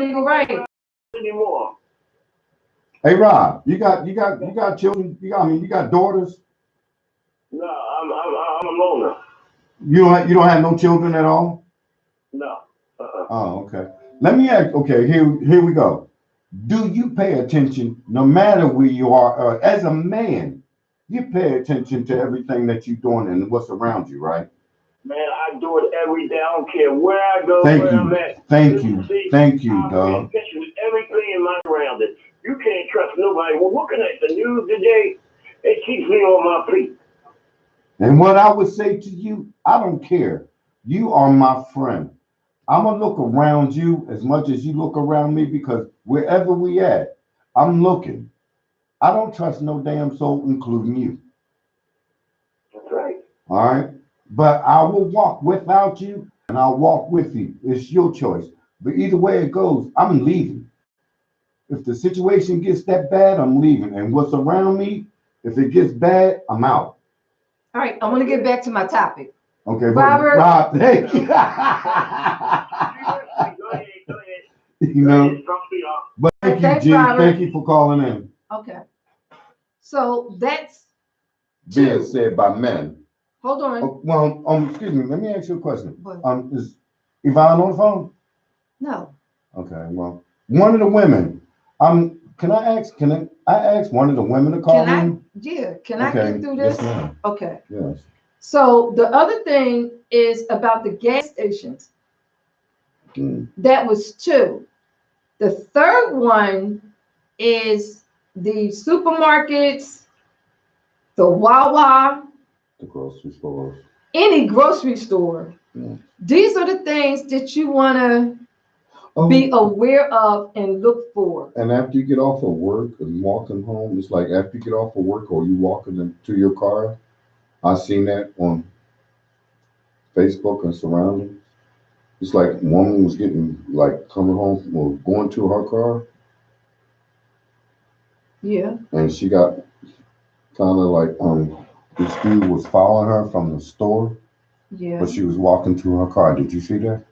legal right. Anymore. Hey Rob, you got children? You got daughters? No, I'm a loner. You don't have no children at all? No. Oh, okay. Let me ask. Okay, here we go. Do you pay attention, no matter where you are, as a man? You pay attention to everything that you're doing and what's around you, right? Man, I do it every day. I don't care where I go, Thank where I'm you, at. thank you, See, thank you, I pay dog. attention to everything in my surroundings. You can't trust nobody. Well, looking at the news today, it keeps me on my feet. And what I would say to you, I don't care. You are my friend. I'm gonna look around you as much as you look around me because wherever we at, I'm looking. I don't trust no damn soul, including you. That's right. All right. But I will walk without you and I'll walk with you. It's your choice. But either way it goes, I'm leaving. If the situation gets that bad, I'm leaving. And what's around me, if it gets bad, I'm out. All right, I want to get back to my topic. Okay, Robert. Rob, thank you. Go ahead. You Go know, ahead. Drop me off. but thank you, Thanks, G. Robert. Thank you for calling in. Okay. So that's Being two. said by men. Hold on. Oh, well, excuse me. Let me ask you a question. What? Is Yvonne on the phone? No. Okay. Well, one of the women. Can I ask one of the women to call in? Yeah. Can Okay. I get through this? Yes, ma'am. Okay. Yes. So the other thing is about the gas stations. That was two. The third one is the supermarkets, the Wawa, The grocery stores. any grocery store. Yeah. These are the things that you want to Oh, be aware of and look for. and after you get off of work and walking home, it's like after you get off of work or you walking into your car. I seen that on Facebook and surroundings. It's like a woman was getting like coming home or going to her car, Yeah. and she got kind of like this dude was following her from the store, Yeah. but she was walking to her car. Did you see that?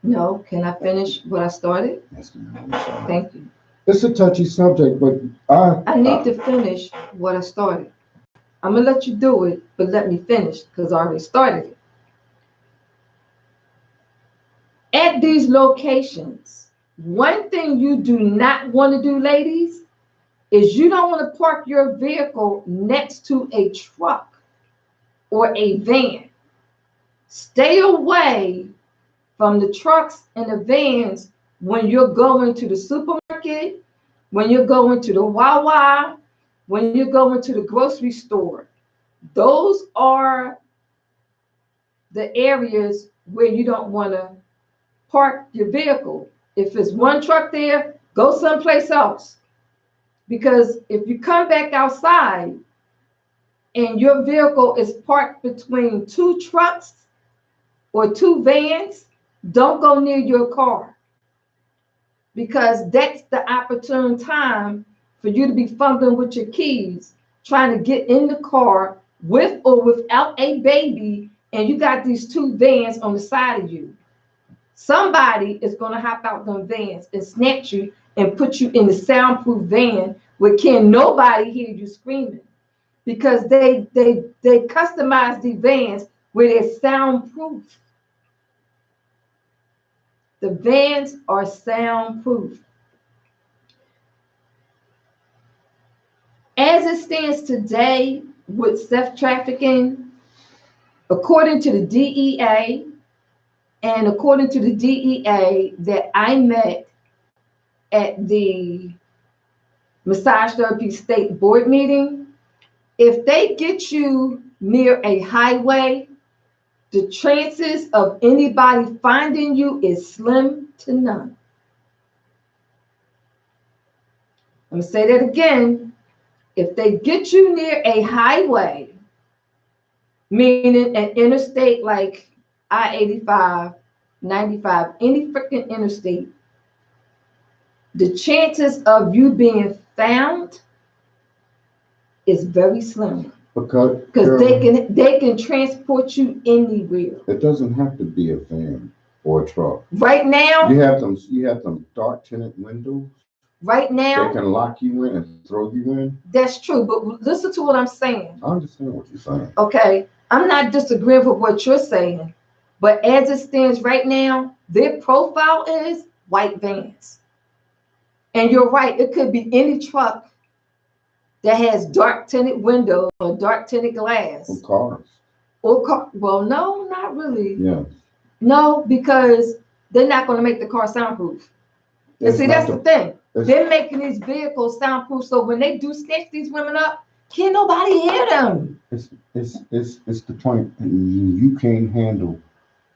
No. Can I finish what I started? Yes, ma'am. I'm sorry. Thank you. It's a touchy subject, but I need to finish what I started. I'm going to let you do it, but let me finish because I already started it. At these locations, one thing you do not want to do, ladies, is you don't want to park your vehicle next to a truck or a van. Stay away from the trucks and the vans when you're going to the supermarket, when you're going to the Wawa, when you're going to the grocery store. Those are the areas where you don't want to park your vehicle. If it's one truck there, go someplace else. Because if you come back outside and your vehicle is parked between two trucks or two vans, don't go near your car. Because that's the opportune time for you to be fumbling with your keys, trying to get in the car with or without a baby, and you got these two vans on the side of you. Somebody is going to hop out them vans and snatch you and put you in the soundproof van where can nobody hear you screaming, because they customize the vans where they're soundproof. The vans are soundproof. As it stands today with sex trafficking, according to the DEA, and according to the DEA that I met at the Massage Therapy State Board meeting, if they get you near a highway, the chances of anybody finding you is slim to none. I'm going to say that again. If they get you near a highway, meaning an interstate like I-85, 95, any freaking interstate, the chances of you being found is very slim. Because they can transport you anywhere. It doesn't have to be a van. or a truck. Right now, You have them dark tinted windows right that now, can lock you in and throw you in. that's true. But listen to what I'm saying. I understand what you're saying. Okay, I'm not disagreeing with what you're saying, but as it stands right now, their profile is white vans. And you're right, it could be any truck that has dark tinted windows or dark tinted Or glass. cars. Or car, well, no, not really. Yeah. No, because they're not going to make the car soundproof. And It's see, not that's the thing. it's, They're making these vehicles soundproof, so when they do snatch these women up, can't nobody hear them. it's the point. You can't handle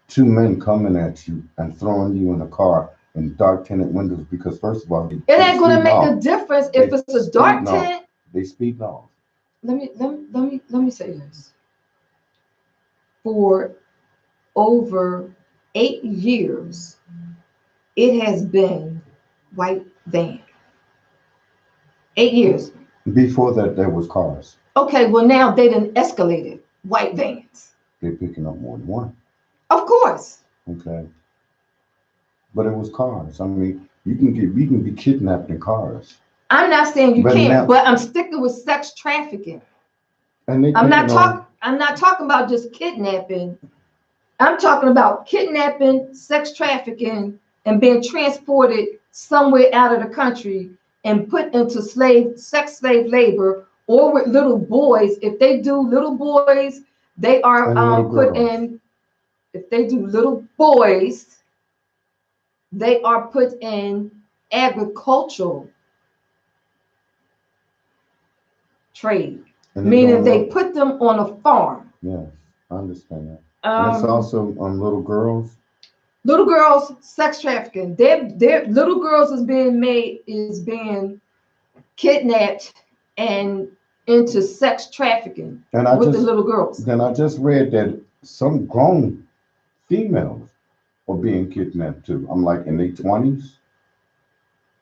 two men coming at you and throwing you in a car in dark tinted windows because first of all, It ain't going to make a difference if it's a dark speeding off. tint. They speed off. Let me say this. For over 8 years, it has been white van. 8 years. Before that, there was cars. Okay, well now they done escalated white vans. They're picking up more than one. Of course. Okay, but it was cars. I mean, you can be kidnapped in cars. I'm not saying you But can't, now, but I'm sticking with sex trafficking. and they I'm not taking on. talking I'm not talking about just kidnapping. I'm talking about kidnapping, sex trafficking, and being transported somewhere out of the country and put into sex slave labor, or with little boys. If they do little boys, they are And little put girls. in. If they do little boys, they are put in agricultural trade, And they're meaning doing they what? put them on a farm. Yes, I understand that. And it's Um, also little girls. Little girls sex trafficking. Their little girls is being kidnapped and into sex trafficking And I with the just little girls. then I just read that some grown females are being kidnapped too. I'm like in their 20s.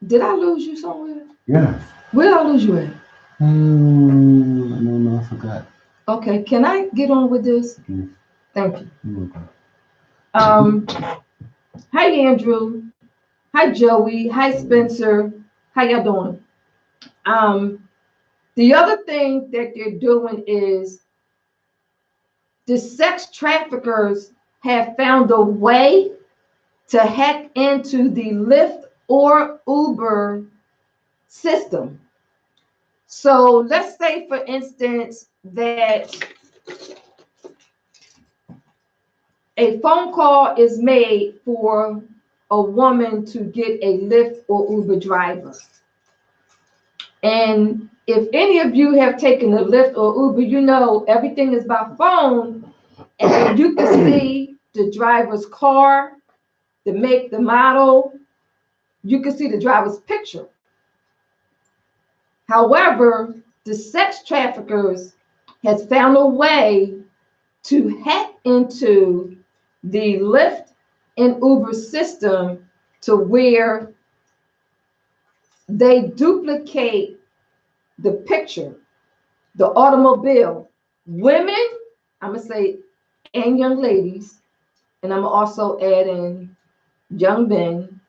Did I lose you somewhere? Yes. Where did I lose you at? No, I forgot. Okay, can I get on with this? Yes. Thank you. You're welcome. Um, Hi Andrew. Hi Joey. Hi Spencer. How y'all doing? The other thing that they're doing is the sex traffickers have found a way to hack into the Lyft or Uber system. So let's say, for instance, that a phone call is made for a woman to get a Lyft or Uber driver. And if any of you have taken a Lyft or Uber, you know everything is by phone, and you can see the driver's car, the make, the model. You can see the driver's picture. However, the sex traffickers has found a way to hack into the Lyft and Uber system to where they duplicate the picture, the automobile. Women, I'm gonna say, and young ladies, and I'm also add in young men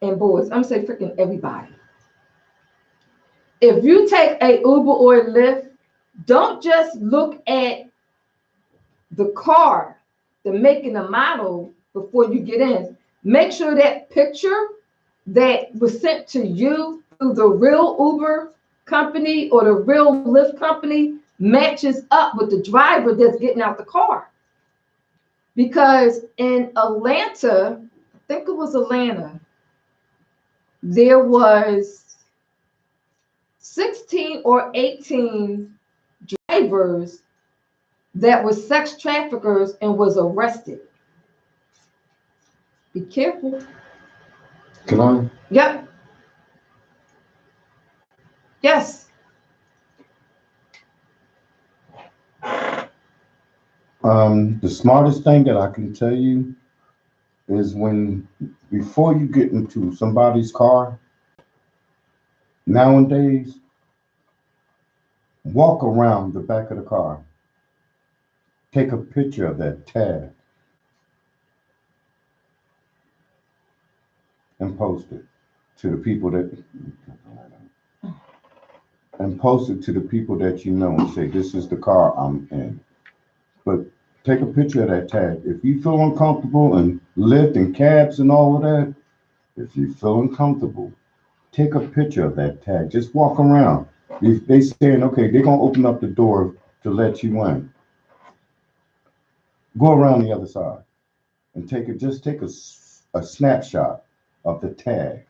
and boys. I'm gonna say freaking everybody. If you take a Uber or a Lyft, don't just look at the car, the make and the model before you get in. Make sure that picture that was sent to you through the real Uber company or the real Lyft company matches up with the driver that's getting out the car. Because in Atlanta, I think it was Atlanta, there was 16 or 18 drivers that were sex traffickers and was arrested. Be careful. Can I? Yep. Yes. The smartest thing that I can tell you is when before you get into somebody's car nowadays, walk around the back of the car, take a picture of that tag, and post it to the people that and post it to the people that you know and say, this is the car I'm in. But take a picture of that tag. If you feel uncomfortable and Lyft and cabs and all of that, if you feel uncomfortable, take a picture of that tag. Just walk around. If they saying, okay, they're gonna open up the door to let you in. Go around the other side and take a snapshot of the tag,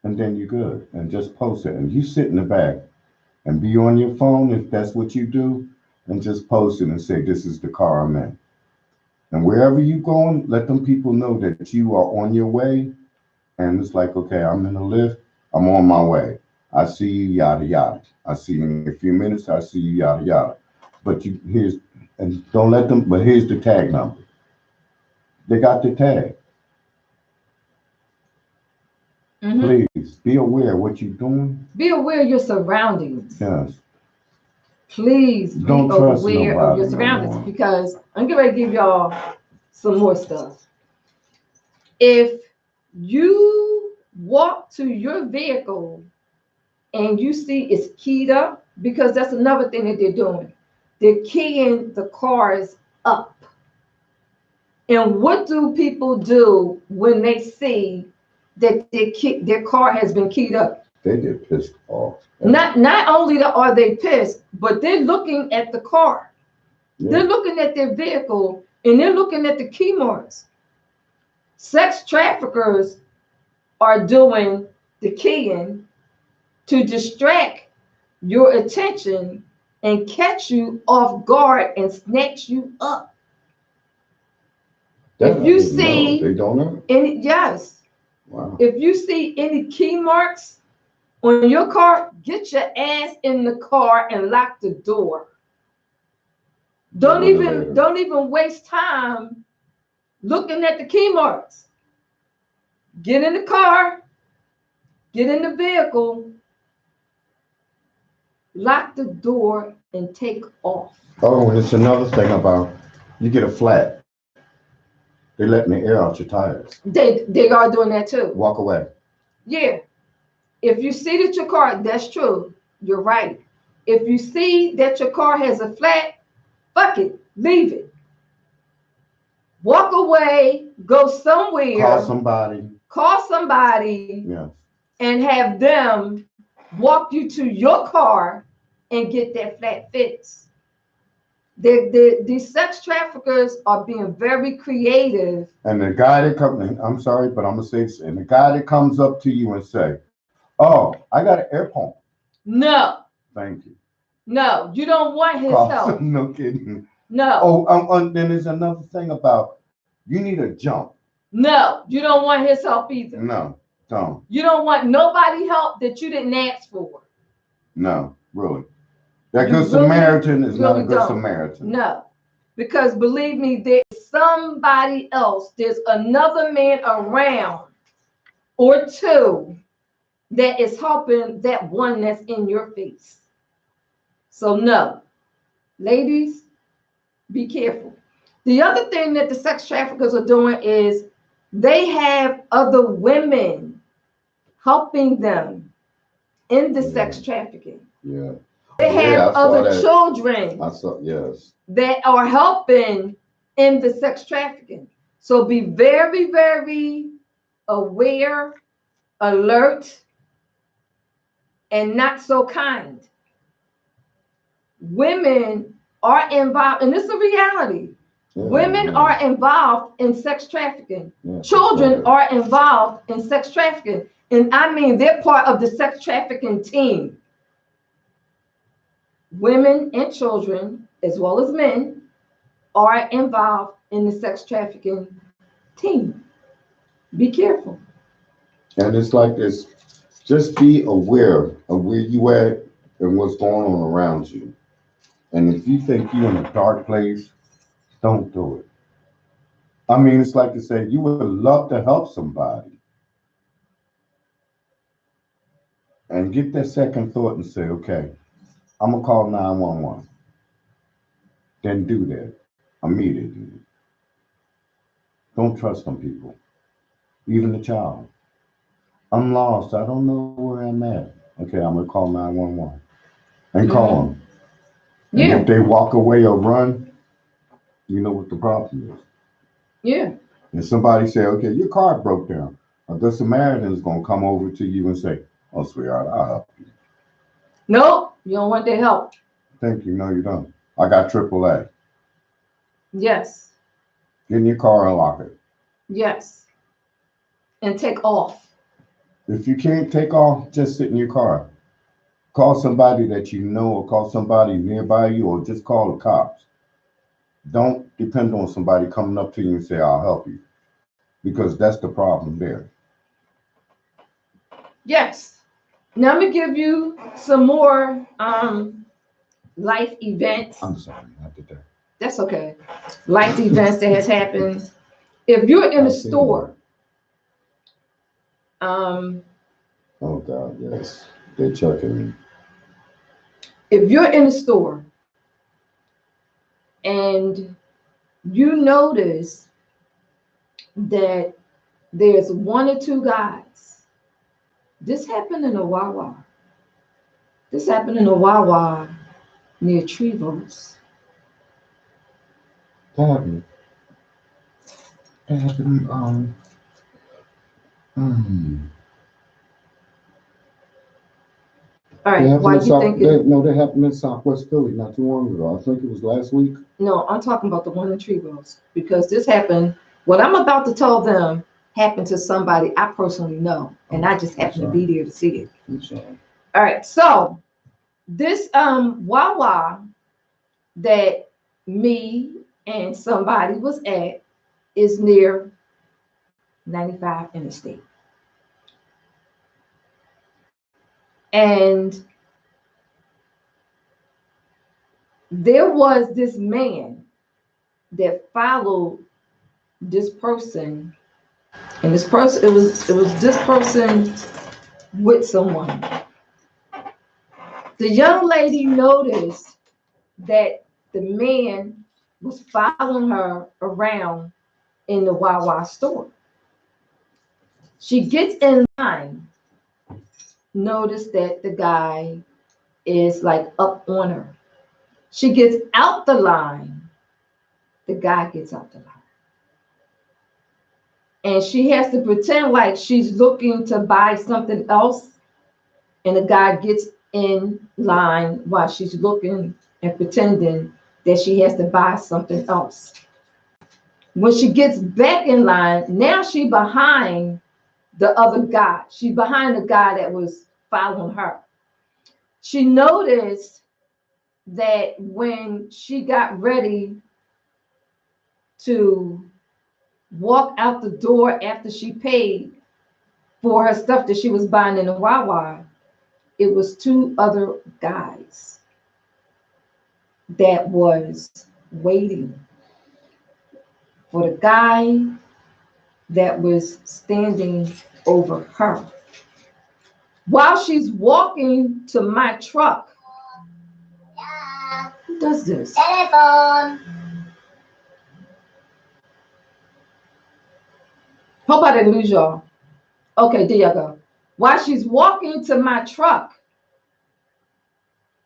and then you're good. And just post it. And you sit in the back and be on your phone if that's what you do, and just post it and say, this is the car I'm in. And wherever you going, let them people know that you are on your way. And it's like, okay, I'm in a lift, I'm on my way. I see you, yada yada. I see you in a few minutes, I see you, yada yada. But you here's and don't let them, but here's the tag number. They got the tag. Mm-hmm. Please be aware of what you're doing. Be aware of your surroundings. Yes. Please be Don't trust aware of your nobody no surroundings more. because I'm getting ready to give y'all some more stuff. If you walk to your vehicle and you see it's keyed up, because that's another thing that they're doing. They're keying the cars up. And what do people do when they see that their car has been keyed up? They get pissed off. Not only are they pissed, but they're looking at the car. Yeah. They're looking at their vehicle and they're looking at the key marks. Sex traffickers are doing the keying to distract your attention and catch you off guard and snatch you up. That If I you didn't know. They see don't know? any, yes, Wow. if you see any key marks on your car, get your ass in the car and lock the door. Don't even waste time looking at the key marks. Get in the car, get in the vehicle, lock the door, and take off. Oh, and it's another thing about you get a flat. They letting the air out your tires. They are doing that too. Walk away. Yeah. If you see that your car, that's true. You're right. If you see that your car has a flat, fuck it, leave it. Walk away, go somewhere, call somebody, Yeah. and have them walk you to your car and get that flat fixed. These sex traffickers are being very creative. And the guy that comes, I'm sorry, but I'm gonna say this, and the guy that comes up to you and say, "Oh, I got an air pump." No, Thank you. no, you don't want his help. No kidding. No, Oh, then there's another thing about you need a jump. no, you don't want his help either. No, don't. You don't want nobody help that you didn't ask for. No, really. That You good Samaritan is not a really good don't. Samaritan. No, because believe me, there's somebody else. There's another man around or two that is helping that one that's in your face. So no, ladies, be careful. The other thing that the sex traffickers are doing is they have other women helping them in the sex trafficking. Yeah. They have other children I saw, yes. that are helping in the sex trafficking. So be very, very aware, alert, and not so kind. Women are involved, and this is a reality. Women are involved in sex trafficking. Children are involved in sex trafficking. And I mean, they're part of the sex trafficking team. Women and children, as well as men, are involved in the sex trafficking team. Be careful. And it's like this, just be aware of where you at and what's going on around you. And if you think you're in a dark place, don't do it. I mean, it's like to say you would love to help somebody and get that second thought and say, okay, I'm gonna call 911. Then do that immediately. Don't trust them people. even the child. I'm lost. I don't know where I'm at. Okay, I'm gonna call 911 and call Mm-hmm. them. And if Yeah. they walk away or run, you know what the problem is. Yeah. And somebody say, okay, your car broke down. The Samaritan is gonna come over to you and say, oh, sweetheart, I'll help you. Nope. You don't want their help. Thank you. No, you don't. I got AAA. Yes. Get in your car and lock it. Yes. And take off. If you can't take off, just sit in your car. Call somebody that you know or call somebody nearby you or just call the cops. Don't depend on somebody coming up to you and say, I'll help you. Because that's the problem there. Yes. Now I'm gonna give you some more life events. I'm sorry, I did that. That's okay. Life events that has happened. If you're in a I've seen that. store, um, Oh God, yes. They're checking me. if you're in a store and you notice that there's one or two guys. This happened in a Wawa. This happened in a Wawa near Trevos. That happened. That happened. Mm, All they right, happened why in you South. think it? No, they happened in Southwest Philly not too long ago. I think it was last week. No, I'm talking about the one in Trevos because this happened. What I'm about to tell them happened to somebody I personally know, and I just I'm happened to be sorry. there to see it. I'm sorry. All right, so this Wawa that me and somebody was at is near 95 Interstate. And there was this man that followed this person, and this person it was this person with someone. The young lady noticed that the man was following her around in the Wawa store. She gets in line, noticed that the guy is like up on her. She gets out the line, the guy gets out the line. And she has to pretend like she's looking to buy something else, and the guy gets in line while she's looking and pretending that she has to buy something else. When she gets back in line, now she behind the other guy. She's behind the guy that was following her. She noticed that when she got ready to walk out the door after she paid for her stuff that she was buying in the Wawa, it was two other guys that was waiting for the guy that was standing over her. While she's walking to my truck, who does this? Telephone. Hope I didn't lose y'all. Okay, there you go. While she's walking to my truck,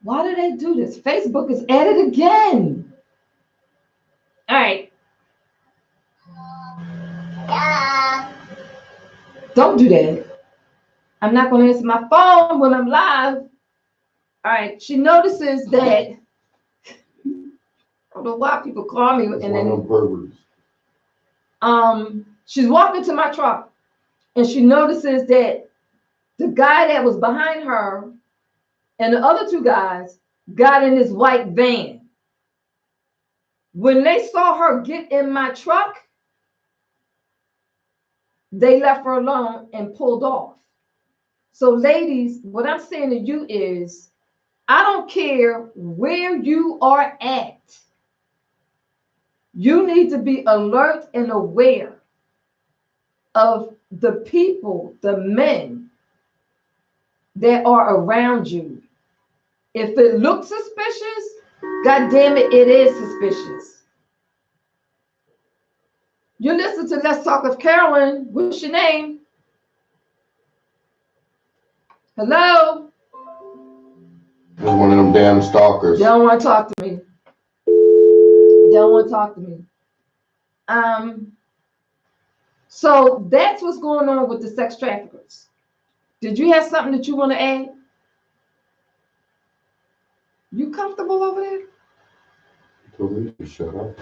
why do they do this? Facebook is at it again. All right. Yeah. Don't do that. I'm not going to answer my phone when I'm live. All right. She notices that. I don't know why people call me. That's and one of then them perverts. she's walking to my truck, and she notices that the guy that was behind her and the other two guys got in this white van. When they saw her get in my truck, they left her alone and pulled off. So, ladies, what I'm saying to you is, I don't care where you are at. You need to be alert and aware of the people, the men that are around you. If it looks suspicious, God damn it, it is suspicious. You listen to Let's Talk with Carolyn. What's your name? Hello? Just one of them damn stalkers. They don't want to talk to me. They don't want to talk to me. So that's what's going on with the sex traffickers. Did you have something that you want to add? You comfortable over there? You told me to shut up.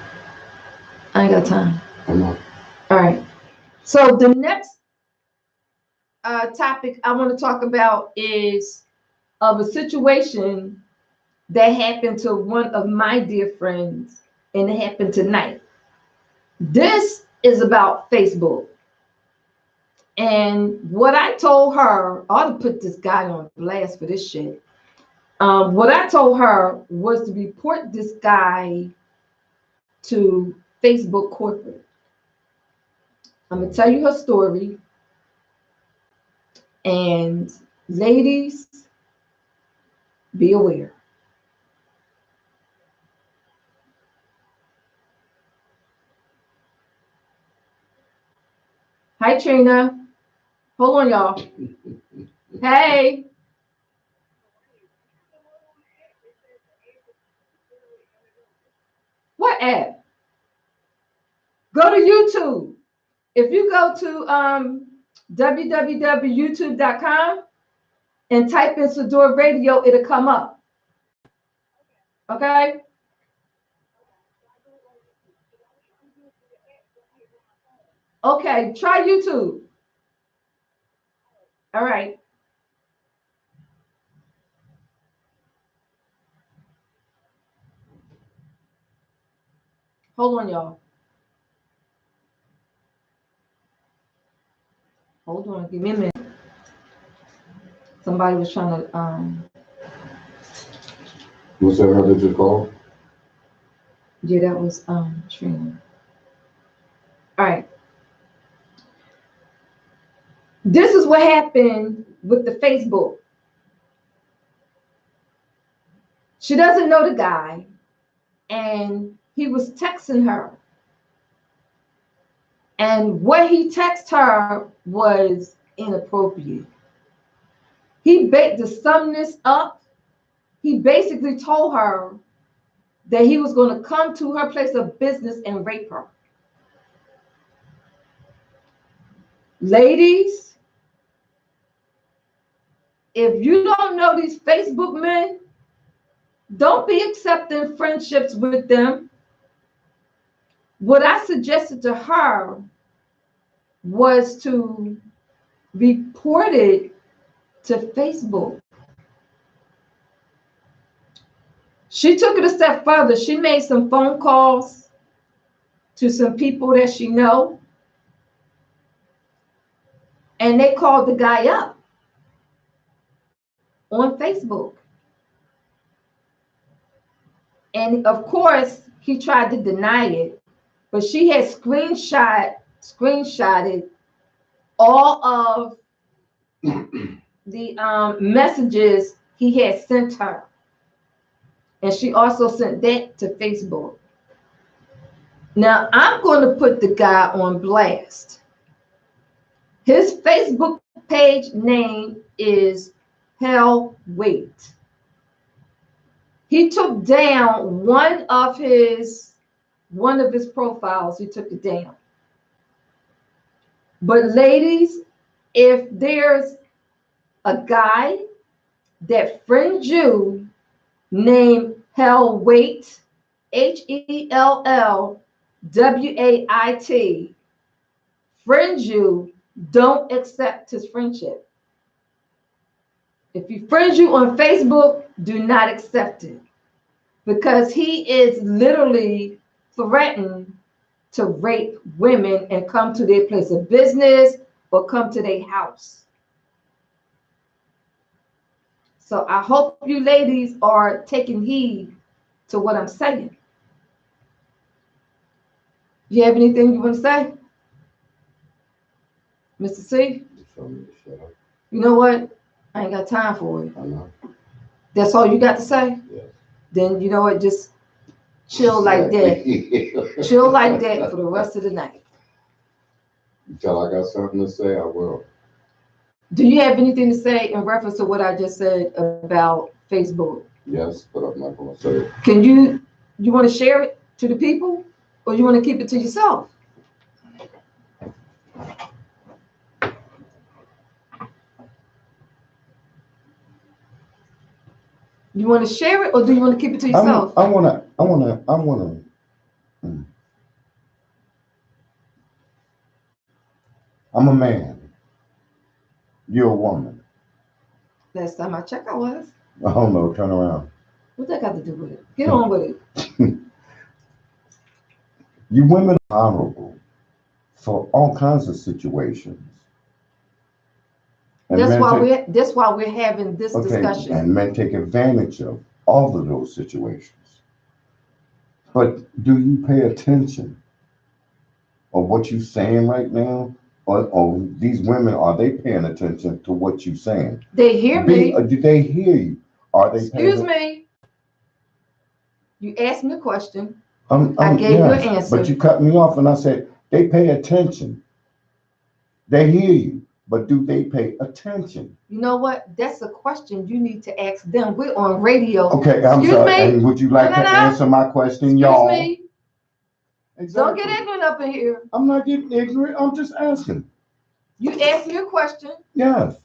I ain't got time. I'm not. All right. So the next topic I want to talk about is of a situation that happened to one of my dear friends, and it happened tonight. This is about Facebook. And what I told her, I ought to put this guy on blast for this shit. What I told her was to report this guy to Facebook corporate. I'm going to tell you her story. And ladies, be aware. Hi, Trina. Hold on, y'all. Hey. What app? Go to YouTube. If you go to www.youtube.com and type in Sador Radio, it'll come up. Okay? Okay, try YouTube. All right. Hold on, y'all. Hold on, give me a minute. Somebody was trying to What's that other just called? yeah, that was Trina. All right. This is what happened with the Facebook. She doesn't know the guy, and he was texting her. And what he texted her was inappropriate. To sum this up, he basically told her that he was going to come to her place of business and rape her. Ladies, if you don't know these Facebook men, don't be accepting friendships with them. What I suggested to her was to report it to Facebook. She took it a step further. She made some phone calls to some people that she know, and they called the guy up on Facebook. And of course, he tried to deny it, but she had screenshotted all of the messages he had sent her. And she also sent that to Facebook. Now, I'm going to put the guy on blast. His Facebook page name is Hell Wait. He took down one of his profiles. He took it down. But ladies, if there's a guy that friends you named Hell Wait, HELLWAIT, friends you, don't accept his friendship. If he friends you on Facebook, do not accept it, because he is literally threatened to rape women and come to their place of business or come to their house. So I hope you ladies are taking heed to what I'm saying. You have anything you want to say, Mr. C? You know what? I ain't got time for it. I know. That's all you got to say? Yes. Then you know what? Just chill like that. Chill like that for the rest of the night. Until I got something to say, I will. Do you have anything to say in reference to what I just said about Facebook? Yes, but I'm not going to say it. Can you want to share it to the people, or you want to keep it to yourself? You want to share it, or do you want to keep it to yourself? I wanna. mm. I'm a man. You're a woman. Last time I checked, I was. I don't know. Turn around. What that got to do with it? Get on with it. You women are honorable for all kinds of situations. And That's men why take, we're having this okay, discussion. and men take advantage of all of those situations. But do you pay attention of what you're saying right now? Or these women, are they paying attention to what you're saying? They hear me. Do they hear you? Are they Excuse paying? me. You asked me a question. I gave you an Yes, answer. but you cut me off and I said, they pay attention. They hear you, but do they pay attention? You know what? That's a question you need to ask them. We're on radio. Okay, I'm Excuse sorry. me. And would you like No, no, to no. answer my question, Excuse y'all? me. Don't Exactly. get ignorant up in here. I'm not getting ignorant. I'm just asking. You asked me a question. Yes.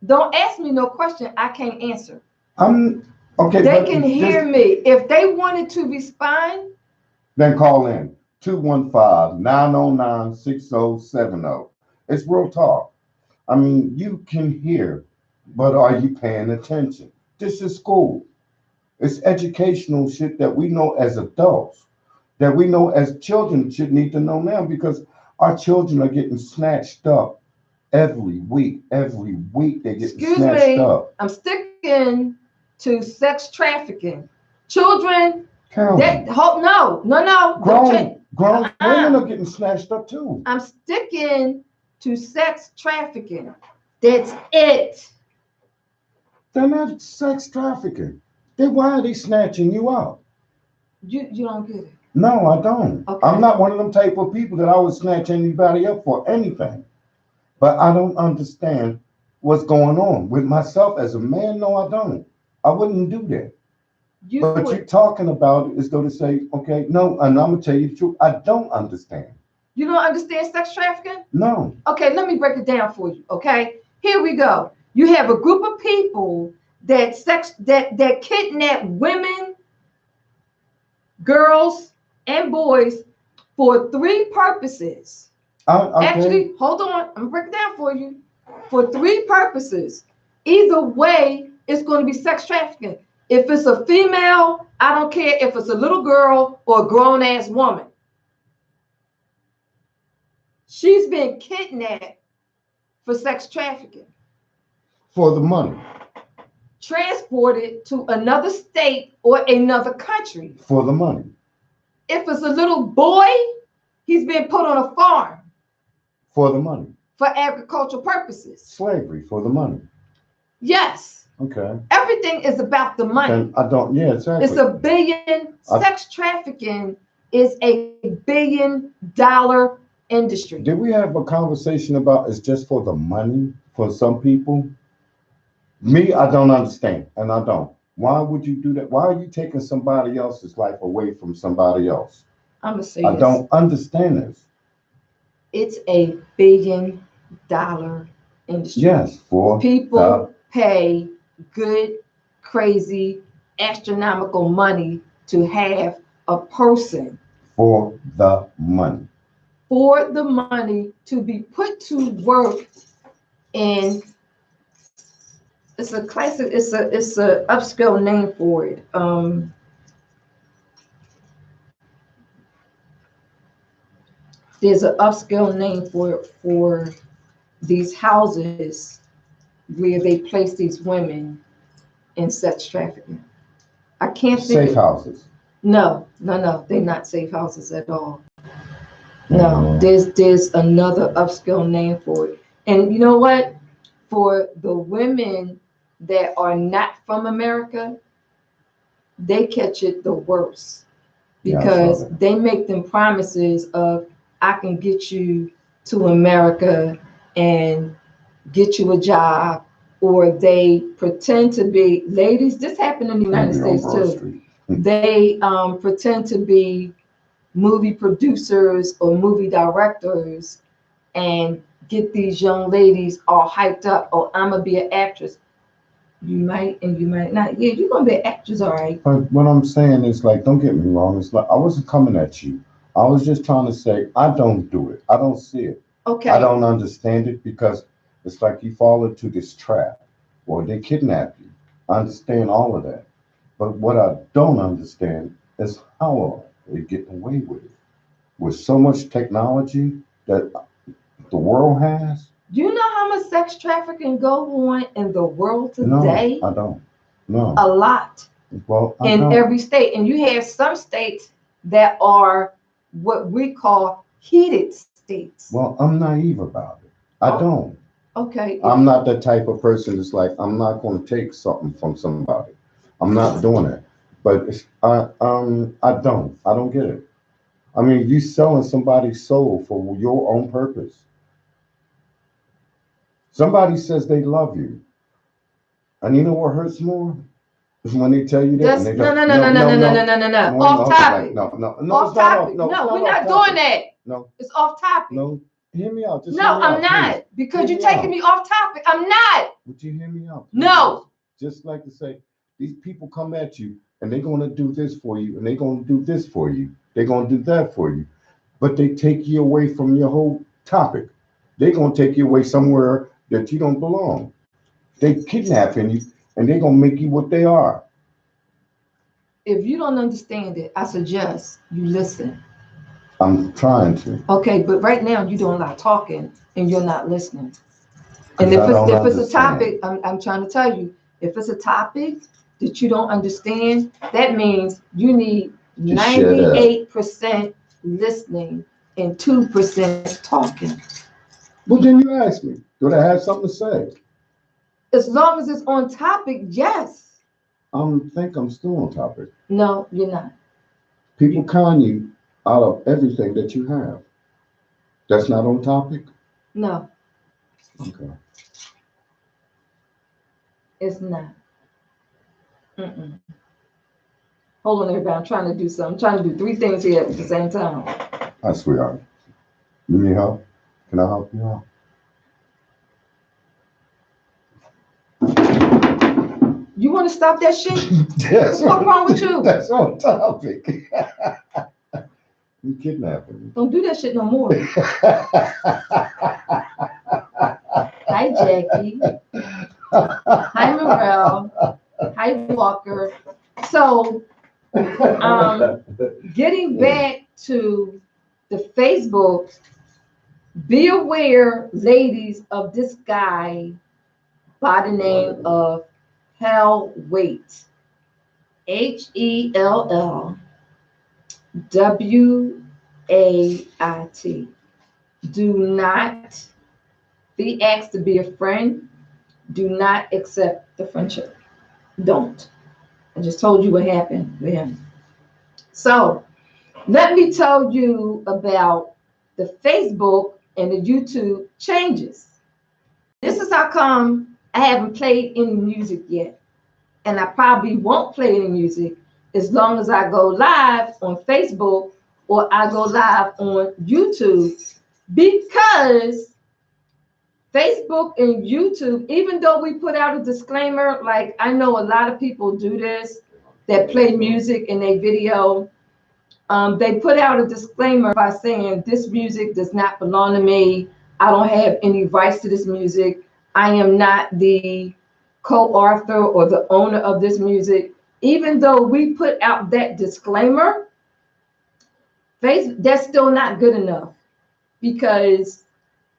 Don't ask me no question I can't answer. I'm okay. They But can hear me. If they wanted to respond, then call in 215-909-6070. It's real talk. I mean, you can hear, but are you paying attention? This is school. It's educational shit that we know as adults, that we know as children should need to know now because our children are getting snatched up every week. Every week they're getting excuse snatched me, up. I'm sticking to sex trafficking. Children that Counting. hope no. Grown women are getting snatched up too. I'm sticking to sex trafficking. That's it. They're not sex trafficking. Why are they snatching you up? You don't get it. No, I don't. Okay. I'm not one of them type of people that I would snatch anybody up for anything. But I don't understand what's going on with myself as a man. No, I don't. I wouldn't do that. But you're talking about it as though to say, okay, no, and I'm gonna tell you the truth. I don't understand. You don't understand sex trafficking? No. Okay, let me break it down for you. Okay, here we go. You have a group of people that kidnap women, girls, and boys for three purposes. Okay. Actually, hold on. I'm gonna break it down for you. For three purposes. Either way, it's going to be sex trafficking. If it's a female, I don't care if it's a little girl or a grown ass woman. She's been kidnapped for sex trafficking. For the money. Transported to another state or another country. For the money. If it's a little boy, he's been put on a farm. For the money. For agricultural purposes. Slavery for the money. Yes. Okay. Everything is about the money. Then I don't. Yeah, exactly. It's a billion. Sex trafficking is a $1 billion industry. Did we have a conversation about it's just for the money for some people? Me, I don't understand, and I don't. Why would you do that? Why are you taking somebody else's life away from somebody else? I'm gonna say I don't understand this. It's a $1 billion industry. Yes, for people pay good, crazy, astronomical money to have a person for the money. For the money to be put to work, and it's a classic. It's a upscale name for it. There's an upscale name for these houses where they place these women in sex trafficking. I can't think. Safe houses. No, they're not safe houses at all. No, there's another upscale name for it. And you know what? For the women that are not from America, they catch it the worst because they make them promises of, I can get you to America and get you a job, or they pretend to be ladies. This happened in the United Maybe on States Broad too. Street. They pretend to be movie producers or movie directors and get these young ladies all hyped up. Oh, I'm gonna be an actress. You might and you might not. Yeah, you're gonna be an actress, all right. But what I'm saying is like, don't get me wrong. It's like I wasn't coming at you. I was just trying to say I don't do it. I don't see it. I Okay. don't understand it because it's like you fall into this trap or they kidnap you. I understand all of that. But what I don't understand is how are they getting away with it? With so much technology that the world has? Do you know how much sex trafficking go on in the world No, today? I don't. No. A lot Well, I in don't. every state. And you have some states that are what we call heated states. Well, I'm naive about it. I Oh, don't. okay. I'm not the type of person that's like, I'm not going to take something from somebody. I'm not doing it. But I don't. I don't get it. I mean, you selling somebody's soul for your own purpose. Somebody says they love you, and you know what hurts more is when they tell you that, and That's they no go, no no no, no no no, no no no no, no no no. no, Off no, like, topic. no, no, no, Off it's not off. topic. No, it's No, not we're off not doing topic. that. No, It's off topic. no, hear me out. Just hear No, me I'm out, please. not. Because Hear you're me taking out. me off topic. I'm not. Would you hear me out, please? No. Just like to say, these people come at you and they're going to do this for you and they're going to do this for you. They're going to do that for you. But they take you away from your whole topic. They're going to take you away somewhere that you don't belong. They kidnapping you and they're going to make you what they are. If you don't understand it, I suggest you listen. I'm trying to Okay, but right now you're doing a lot of talking and you're not listening. And because I don't if it's a topic, understand. I'm trying to tell you, if it's a topic that you don't understand, that means you need Just shut up. 98% listening and 2% talking. Well, then you ask me, do I have something to say? As long as it's on topic, yes. I think I'm still on topic. No, you're not. People con you out of everything that you have. That's not on topic? No, Okay. it's not. Mm-mm. Hold on, everybody. I'm trying to do something. I'm trying to do three things here at the same time. Hi, sweetheart. You need help? Can I help you out? You want to stop that shit? That's What's wrong with you? That's on topic. You kidnapping Don't do that shit no more. me. Hi, Jackie. Hi, Morel. Hi, Walker. So, getting back to the Facebook, be aware, ladies, of this guy by the name of Hell Wait. HELLWAIT. Do not be asked to be a friend. Do not accept the friendship. Don't. I just told you what happened with him. So let me tell you about the Facebook and the YouTube changes. This is how come I haven't played any music yet. And I probably won't play any music as long as I go live on Facebook or I go live on YouTube, because Facebook and YouTube, even though we put out a disclaimer, like I know a lot of people do this that play music in their video. They put out a disclaimer by saying this music does not belong to me. I don't have any rights to this music. I am not the co-author or the owner of this music. Even though we put out that disclaimer, that's still not good enough, because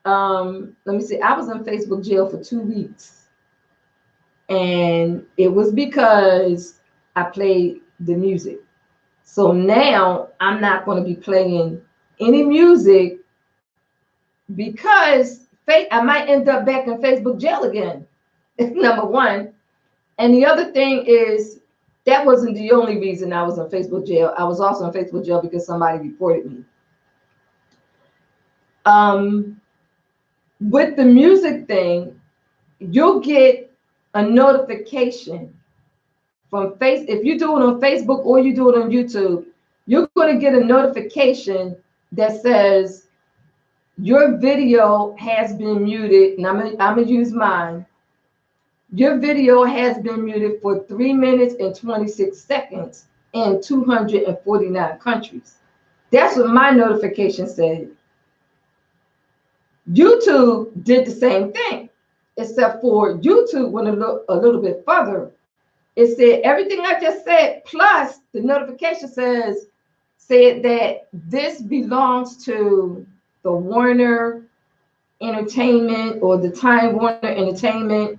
let me see, I was in Facebook jail for 2 weeks, and it was because I played the music. So now I'm not going to be playing any music, because I might end up back in Facebook jail again. Number one. And the other thing is, that wasn't the only reason I was in Facebook jail. I was also in Facebook jail because somebody reported me. With the music thing, you'll get a notification from Face. If you do it on Facebook or you do it on YouTube, you're going to get a notification that says your video has been muted. And I'm gonna use mine. Your video has been muted for 3 minutes and 26 seconds in 249 countries. That's what my notification said. YouTube did the same thing, except for YouTube went a little bit further. It said everything I just said, plus the notification said that this belongs to the Warner Entertainment or the Time Warner Entertainment.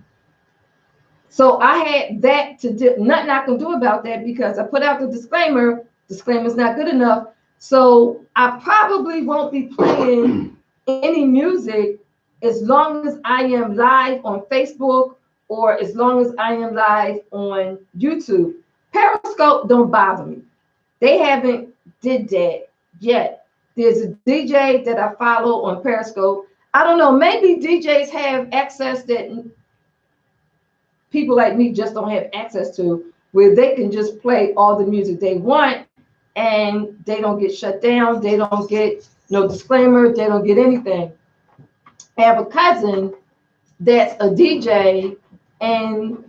So I had that to do, nothing I can do about that because I put out the disclaimer. Disclaimer's not good enough. So I probably won't be playing any music as long as I am live on Facebook or as long as I am live on YouTube. Periscope don't bother me. They haven't did that yet. There's a DJ that I follow on Periscope. I don't know, maybe DJs have access that people like me just don't have access to, where they can just play all the music they want and they don't get shut down. They don't get no disclaimer. They don't get anything. I have a cousin that's a DJ and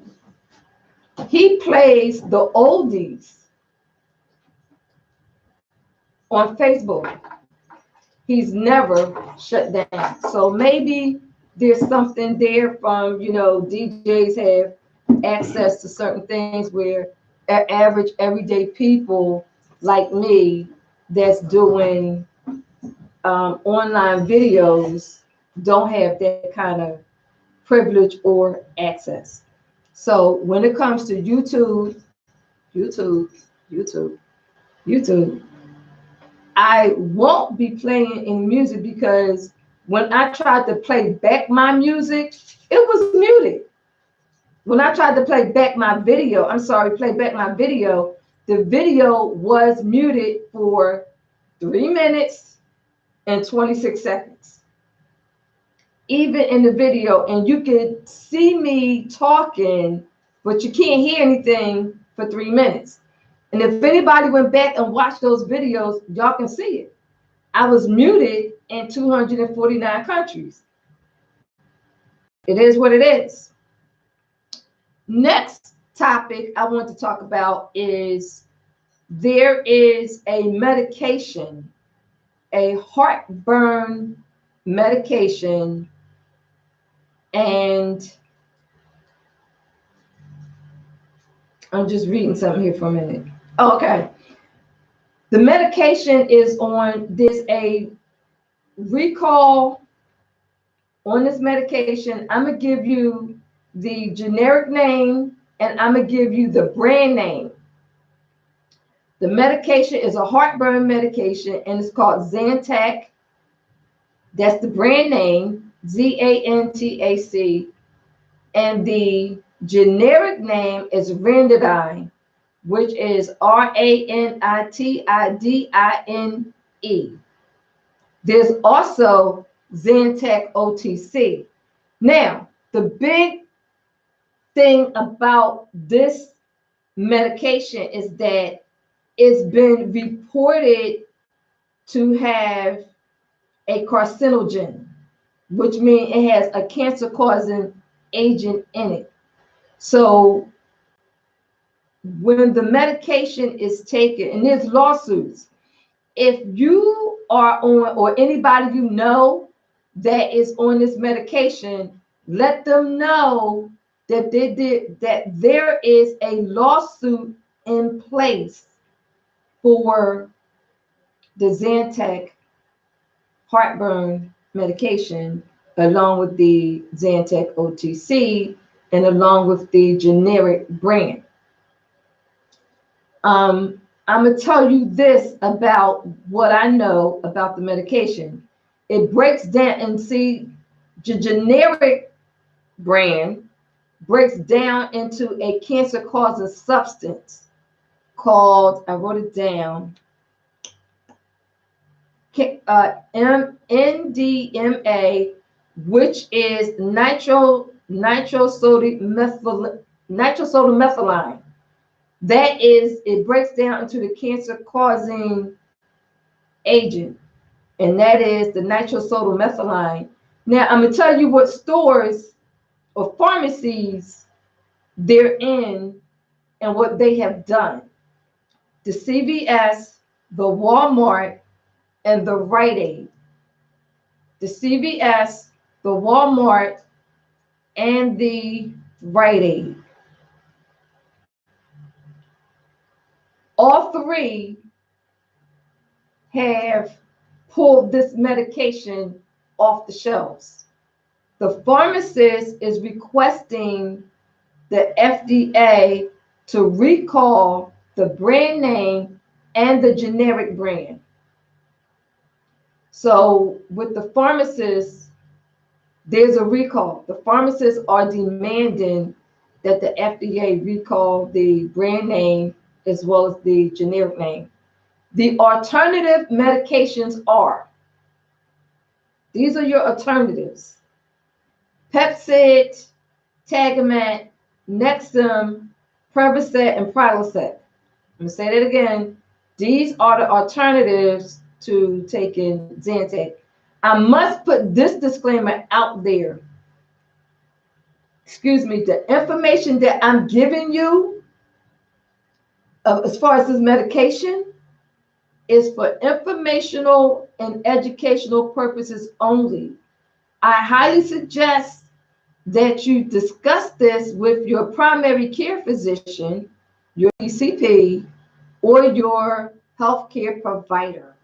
he plays the oldies on Facebook. He's never shut down. So maybe there's something there from, DJs have access to certain things where average everyday people like me that's doing online videos don't have that kind of privilege or access. So when it comes to YouTube, I won't be playing any music because when I tried to play back my music, it was muted. When I tried to play back my video, the video was muted for 3 minutes and 26 seconds. Even in the video, and you could see me talking, but you can't hear anything for 3 minutes. And if anybody went back and watched those videos, y'all can see it. I was muted in 249 countries. It is what it is. Next topic I want to talk about is there is a medication, a heartburn medication, and I'm just reading something here for a minute. Okay. The medication is on, there's a recall on this medication. I'm going to give you the generic name and I'm going to give you the brand name. The medication is a heartburn medication and it's called Zantac. That's the brand name, Zantac. And the generic name is Ranitidine, which is Ranitidine. There's also Zantac OTC. Now, the big thing about this medication is that it's been reported to have a carcinogen, which means it has a cancer-causing agent in it. So when the medication is taken, and there's lawsuits, if you are on, or anybody you know that is on this medication, let them know that there is a lawsuit in place for the Zantac heartburn medication, along with the Zantac OTC, and along with the generic brand. I'm going to tell you this about what I know about the medication. It breaks down, and see, the generic brand breaks down into a cancer-causing substance called, I wrote it down, NDMA, which is nitrosodimethyline. That is, it breaks down into the cancer-causing agent, and that is the nitrosodimethyline. Now, I'm going to tell you what stores or pharmacies they're in and what they have done. The CVS, the Walmart, and the Rite Aid. The CVS, the Walmart, and the Rite Aid. All three have pulled this medication off the shelves. The pharmacist is requesting the FDA to recall the brand name and the generic brand. So with the pharmacists, there's a recall. The pharmacists are demanding that the FDA recall the brand name as well as the generic name. The alternative medications are, these are your alternatives: Pepcid, Tagamet, Nexum, Prevacet, and Prilosec. I'm going to say that again. These are the alternatives to taking Zantac. I must put this disclaimer out there. Excuse me, the information that I'm giving you as far as this medication is for informational and educational purposes only. I highly suggest that you discuss this with your primary care physician, your PCP, or your healthcare provider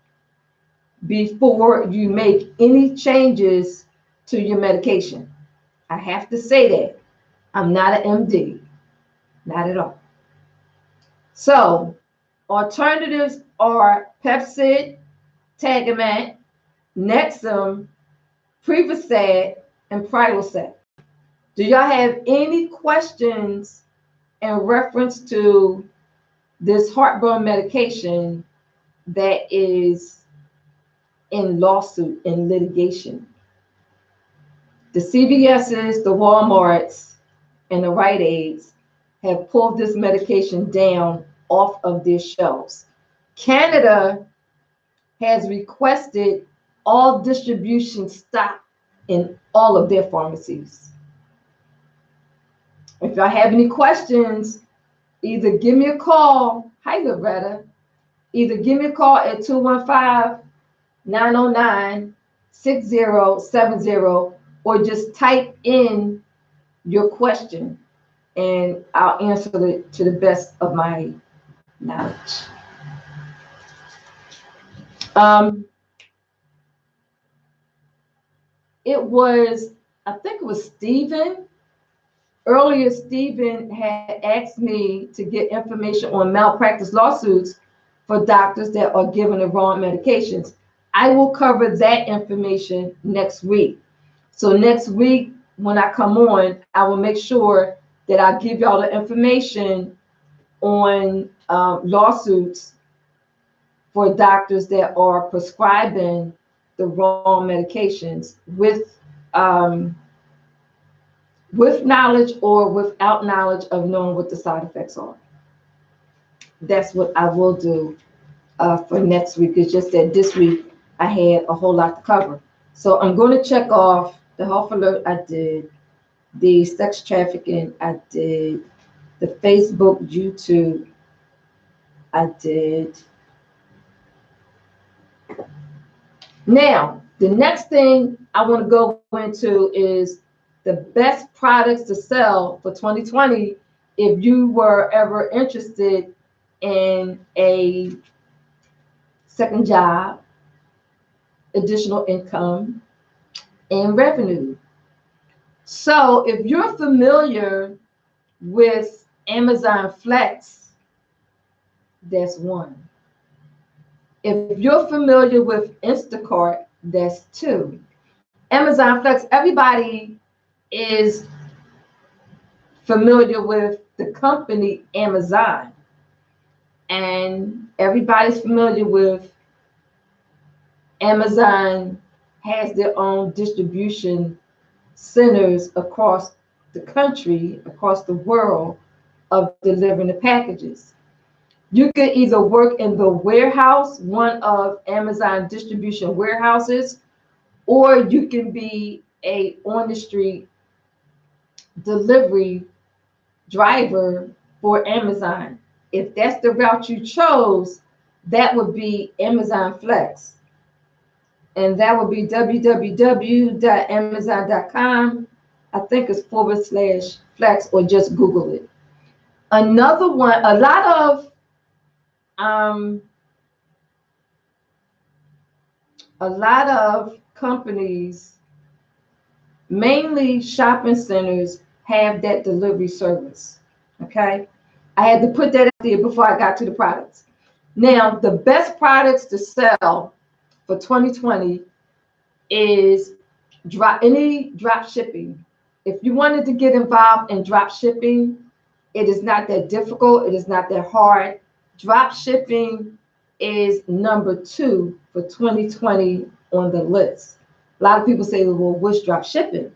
before you make any changes to your medication. I have to say that. I'm not an MD, not at all. So, alternatives are Pepcid, Tagamet, Nexum, Prevacid, and Prilosec. Do y'all have any questions in reference to this heartburn medication that is in lawsuit, in litigation? The CVS's, the Walmarts, and the Rite Aids have pulled this medication down off of their shelves. Canada has requested all distribution stop in all of their pharmacies. If y'all have any questions, either give me a call. Hi, Loretta. Either give me a call at 215-909-6070, or just type in your question and I'll answer it to the best of my knowledge. I think it was Stephen. Earlier, Stephen had asked me to get information on malpractice lawsuits for doctors that are given the wrong medications. I will cover that information next week. So next week, when I come on, I will make sure that I give y'all the information on lawsuits for doctors that are prescribing the wrong medications with knowledge or without knowledge of knowing what the side effects are. That's what I will do for next week. It's just that this week I had a whole lot to cover. So I'm going to check off the health alert I did, the sex trafficking I did, the Facebook, YouTube I did. Now, the next thing I want to go into is the best products to sell for 2020 if you were ever interested in a second job, additional income, and revenue. So if you're familiar with Amazon Flex, that's one. If you're familiar with Instacart, that's two. Amazon Flex, everybody is familiar with the company Amazon, and everybody's familiar with Amazon has their own distribution centers across the country, across the world, of delivering the packages. You can either work in the warehouse, one of Amazon distribution warehouses, or you can be a on the street delivery driver for Amazon. If that's the route you chose, that would be Amazon Flex. And that would be www.amazon.com. I think it's / flex, or just Google it. Another one, um, a lot of companies, mainly shopping centers, have that delivery service. Okay. I had to put that out there before I got to the products. Now, the best products to sell for 2020 is any drop shipping. If you wanted to get involved in drop shipping, it is not that difficult. It is not that hard. Drop shipping is number 2 for 2020 on the list. A lot of people say, well, what's drop shipping?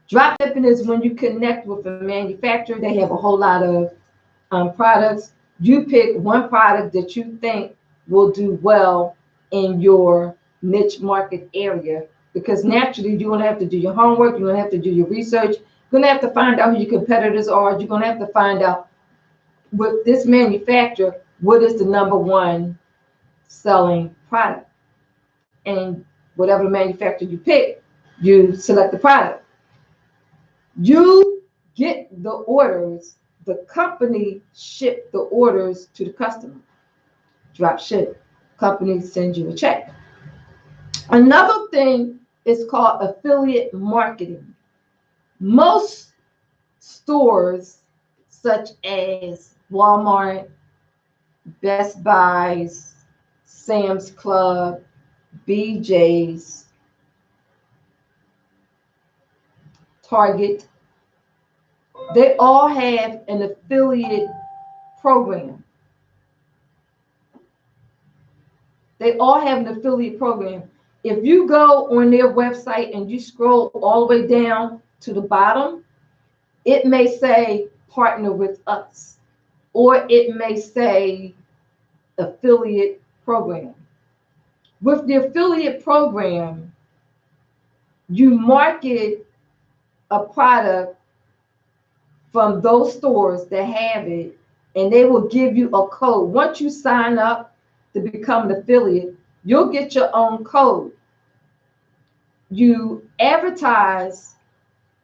Drop shipping is when you connect with a manufacturer. They have a whole lot of products. You pick one product that you think will do well in your niche market area, because naturally you're going to have to do your homework. You're going to have to do your research. You're going to have to find out who your competitors are. You're going to have to find out with this manufacturer, what is the number 1 selling product? And whatever the manufacturer you pick, you select the product. You get the orders, the company ship the orders to the customer. Drop ship. Company sends you a check. Another thing is called affiliate marketing. Most stores, such as Walmart, Best Buys, Sam's Club, BJ's, Target, they all have an affiliate program. They all have an affiliate program. If you go on their website and you scroll all the way down to the bottom, it may say partner with us, or it may say affiliate program. With the affiliate program, you market a product from those stores that have it, and they will give you a code. Once you sign up to become an affiliate, you'll get your own code. You advertise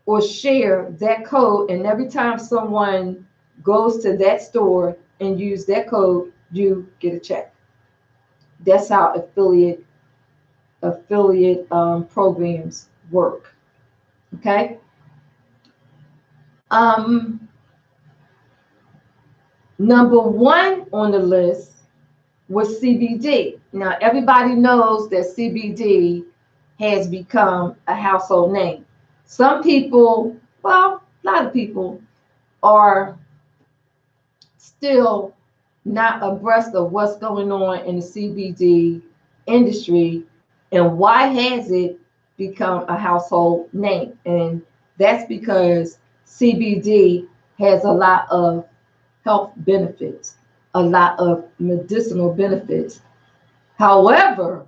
or share that code, and every time someone goes to that store and use that code, you get a check. That's how affiliate programs work. Okay. Um, Number 1 on the list was CBD. Now, everybody knows that CBD has become a household name. Some people, well, a lot of people are still not abreast of what's going on in the CBD industry and why has it become a household name. And that's because CBD has a lot of health benefits, a lot of medicinal benefits. However,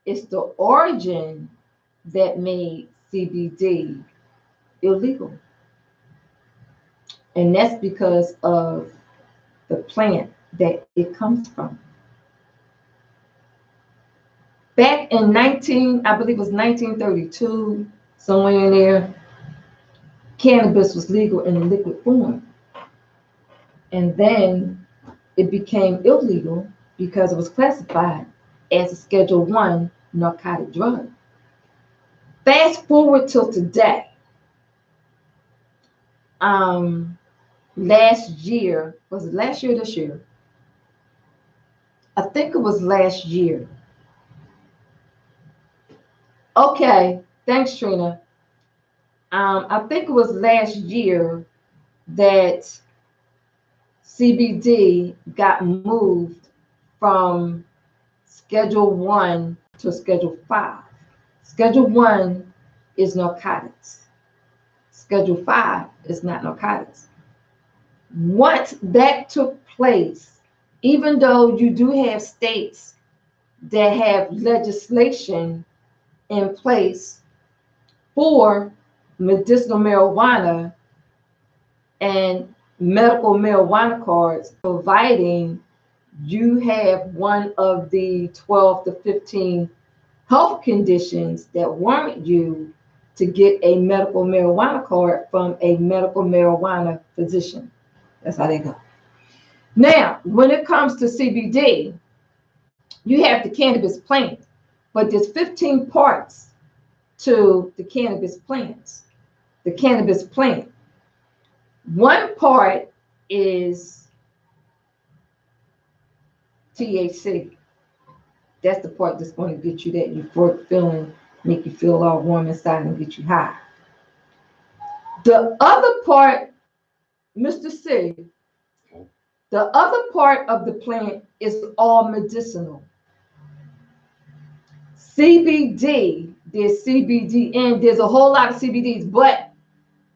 it's the origin that made CBD illegal. And that's because of the plant that it comes from. Back in I believe it was 1932, somewhere in there, cannabis was legal in a liquid form. And then it became illegal because it was classified as a Schedule I narcotic drug. Fast forward till today. Last year, was it last year or this year? I think it was last year. Okay, thanks, Trina. I think it was last year that CBD got moved from Schedule I to Schedule 5. Schedule 1 is narcotics. Schedule 5 is not narcotics. Once that took place, even though you do have states that have legislation in place for medicinal marijuana and medical marijuana cards, providing you have one of the 12 to 15 health conditions that warrant you to get a medical marijuana card from a medical marijuana physician. That's how they go. Now, when it comes to CBD, you have the cannabis plant, but there's 15 parts to the cannabis plants. The cannabis plant. One part is THC. That's the part that's going to get you that euphoric feeling, make you feel all warm inside and get you high. The other part, Mr. C, the other part of the plant is all medicinal. CBD, there's CBD and there's a whole lot of CBDs, but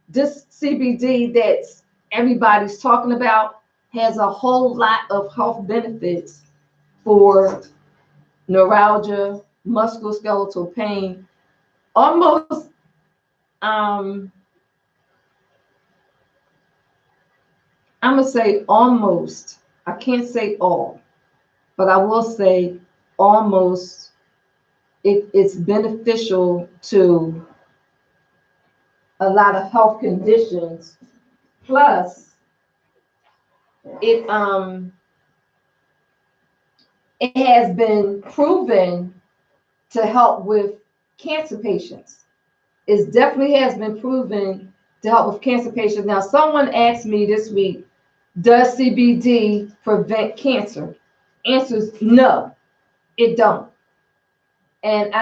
this CBD that everybody's talking about has a whole lot of health benefits for neuralgia, musculoskeletal pain, almost I'm gonna say almost, I can't say all, but I will say almost it's beneficial to a lot of health conditions. Plus, it it has been proven to help with cancer patients. It definitely has been proven to help with cancer patients. Now, someone asked me this week, does CBD prevent cancer? Answer is no, it don't. And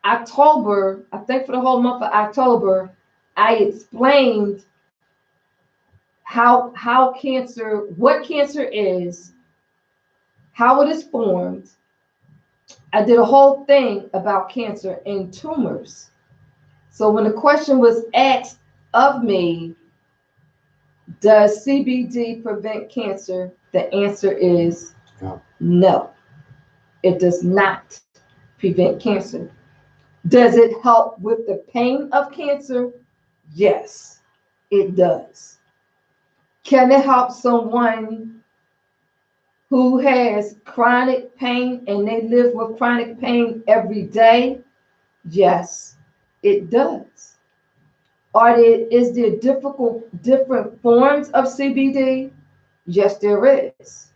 October, I think for the whole month of October, I explained how cancer, what cancer is, how it is formed. I did a whole thing about cancer and tumors. So when the question was asked of me, does CBD prevent cancer? The answer is no, it does not prevent cancer. Does it help with the pain of cancer? Yes, it does. Can it help someone who has chronic pain and they live with chronic pain every day? Yes, it does. Is there different forms of CBD? Yes, there is.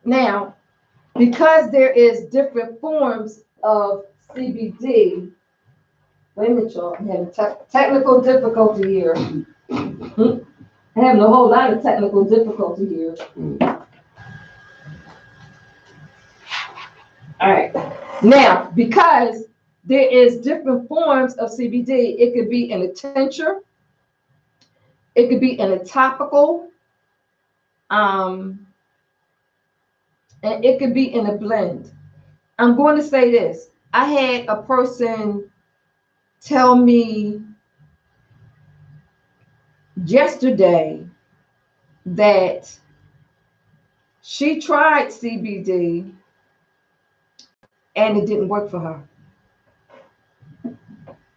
Now, because there is different forms of CBD, wait a minute, y'all, I'm having technical difficulty here. I'm having a whole lot of technical difficulty here. All right. Now, because there is different forms of CBD, it could be in a tincture, it could be in a topical, and it could be in a blend. I'm going to say this. I had a person tell me yesterday that she tried CBD and it didn't work for her.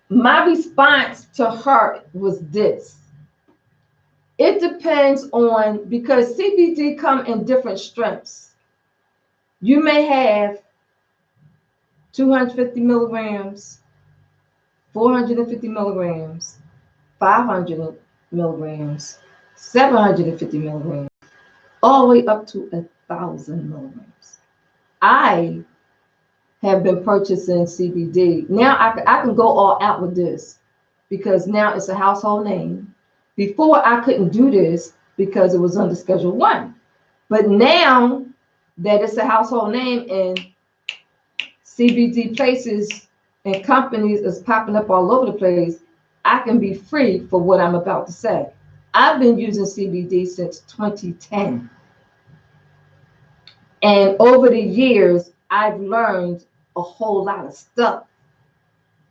My response to her was this. It depends on, because CBD come in different strengths. You may have 250 milligrams, 450 milligrams, 500 milligrams, 750 milligrams, all the way up to 1,000 milligrams. I have been purchasing CBD. Now I can go all out with this because now it's a household name. Before I couldn't do this because it was under Schedule 1. But now that it's a household name and CBD places and companies is popping up all over the place, I can be free for what I'm about to say. I've been using CBD since 2010. And over the years, I've learned a whole lot of stuff.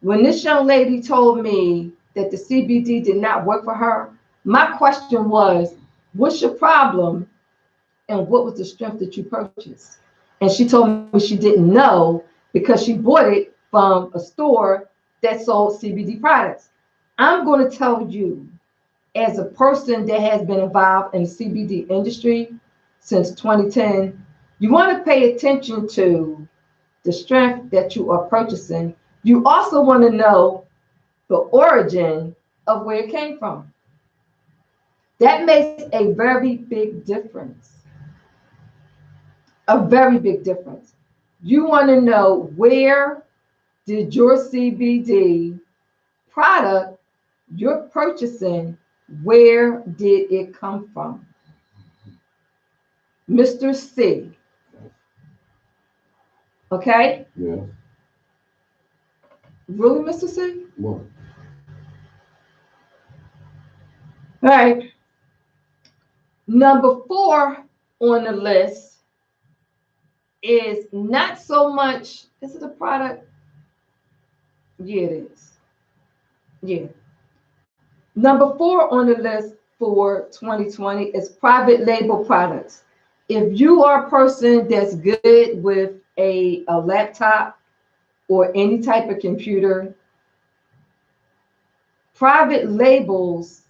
When this young lady told me that the CBD did not work for her, my question was, what's your problem and what was the strength that you purchased? And she told me she didn't know because she bought it from a store that sold CBD products. I'm going to tell you, as a person that has been involved in the CBD industry since 2010, you want to pay attention to the strength that you are purchasing. You also want to know the origin of where it came from. That makes a very big difference. A very big difference. You want to know, where did your CBD product you're purchasing, where did it come from? Mr. C. Okay? Yeah. Really, Mr. C? What? All right. Number 4 on the list is not so much, is it a product? Yeah, it is. Yeah. Number 4 on the list for 2020 is private label products. If you are a person that's good with a laptop or any type of computer, private labels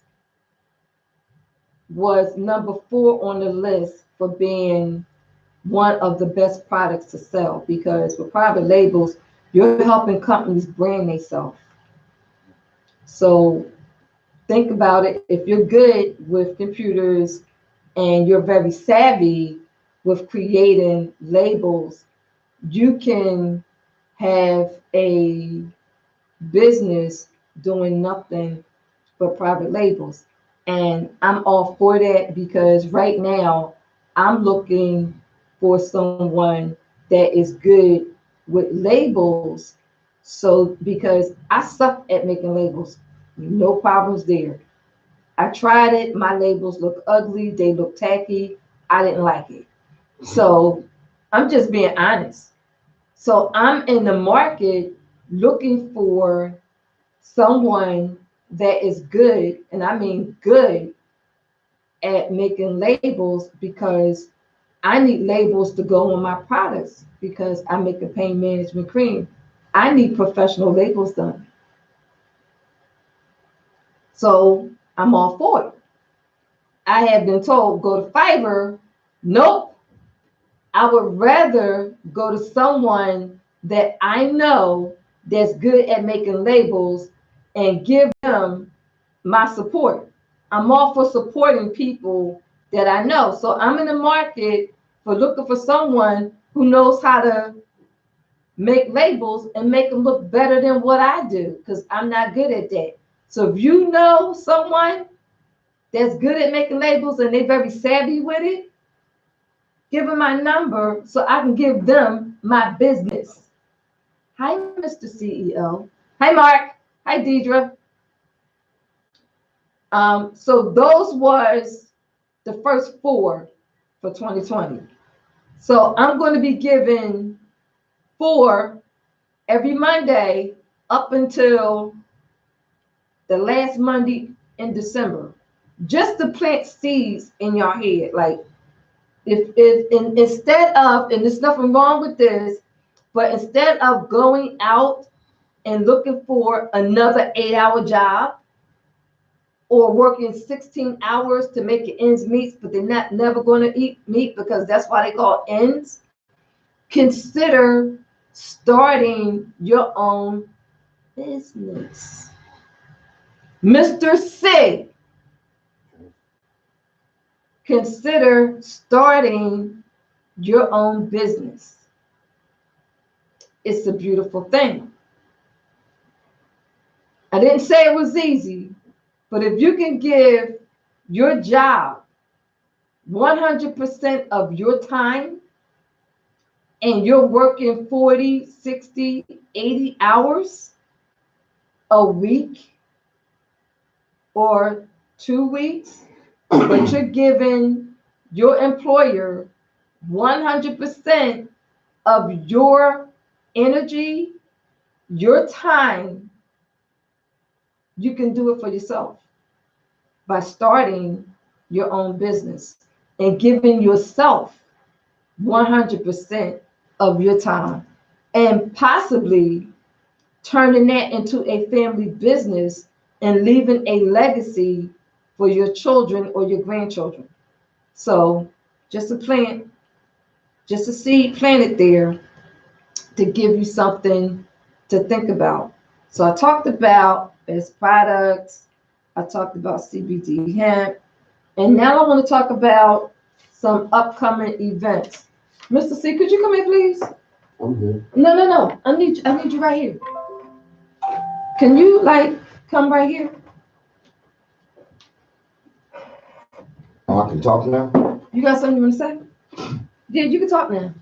was number 4 on the list for being one of the best products to sell, because with private labels, you're helping companies brand themselves. So think about it. If you're good with computers and you're very savvy with creating labels, you can have a business doing nothing but private labels. And I'm all for that, because right now I'm looking for someone that is good with labels. So, because I suck at making labels, no problems there. I tried it. My labels look ugly. They look tacky. I didn't like it. So I'm just being honest. So I'm in the market looking for someone that is good, and I mean good, at making labels, because I need labels to go on my products, because I make a pain management cream. I need professional labels done. So I'm all for it. I have been told, go to Fiverr. Nope. I would rather go to someone that I know that's good at making labels and give them my support. I'm all for supporting people that I know. So I'm in the market for looking for someone who knows how to make labels and make them look better than what I do, because I'm not good at that. So if you know someone that's good at making labels and they're very savvy with it, give them my number so I can give them my business. Hi, Mr. CEO. Hi, Mark. Hi, Deidre. So those was the first 4 for 2020. So I'm going to be giving 4 every Monday up until the last Monday in December, just to plant seeds in your head. Like, instead of, and there's nothing wrong with this, but instead of going out and looking for another 8-hour job, or working 16 hours to make your ends meet, but they're not never going to eat meat, because that's why they call ends. Consider starting your own business. Mr. C, consider starting your own business. It's a beautiful thing. I didn't say it was easy, but if you can give your job 100% of your time, and you're working 40, 60, 80 hours a week or 2 weeks, but you're giving your employer 100% of your energy, your time, you can do it for yourself by starting your own business and giving yourself 100% of your time and possibly turning that into a family business and leaving a legacy for your children or your grandchildren. So just a plant, just a seed planted there to give you something to think about. So I talked about best products, I talked about CBD hemp, and now I want to talk about some upcoming events. Mr. C, could you come here, please? I'm good. No, no, no. I need you right here. Can you like come right here? Oh, I can talk now? You got something you want to say? Yeah, you can talk now.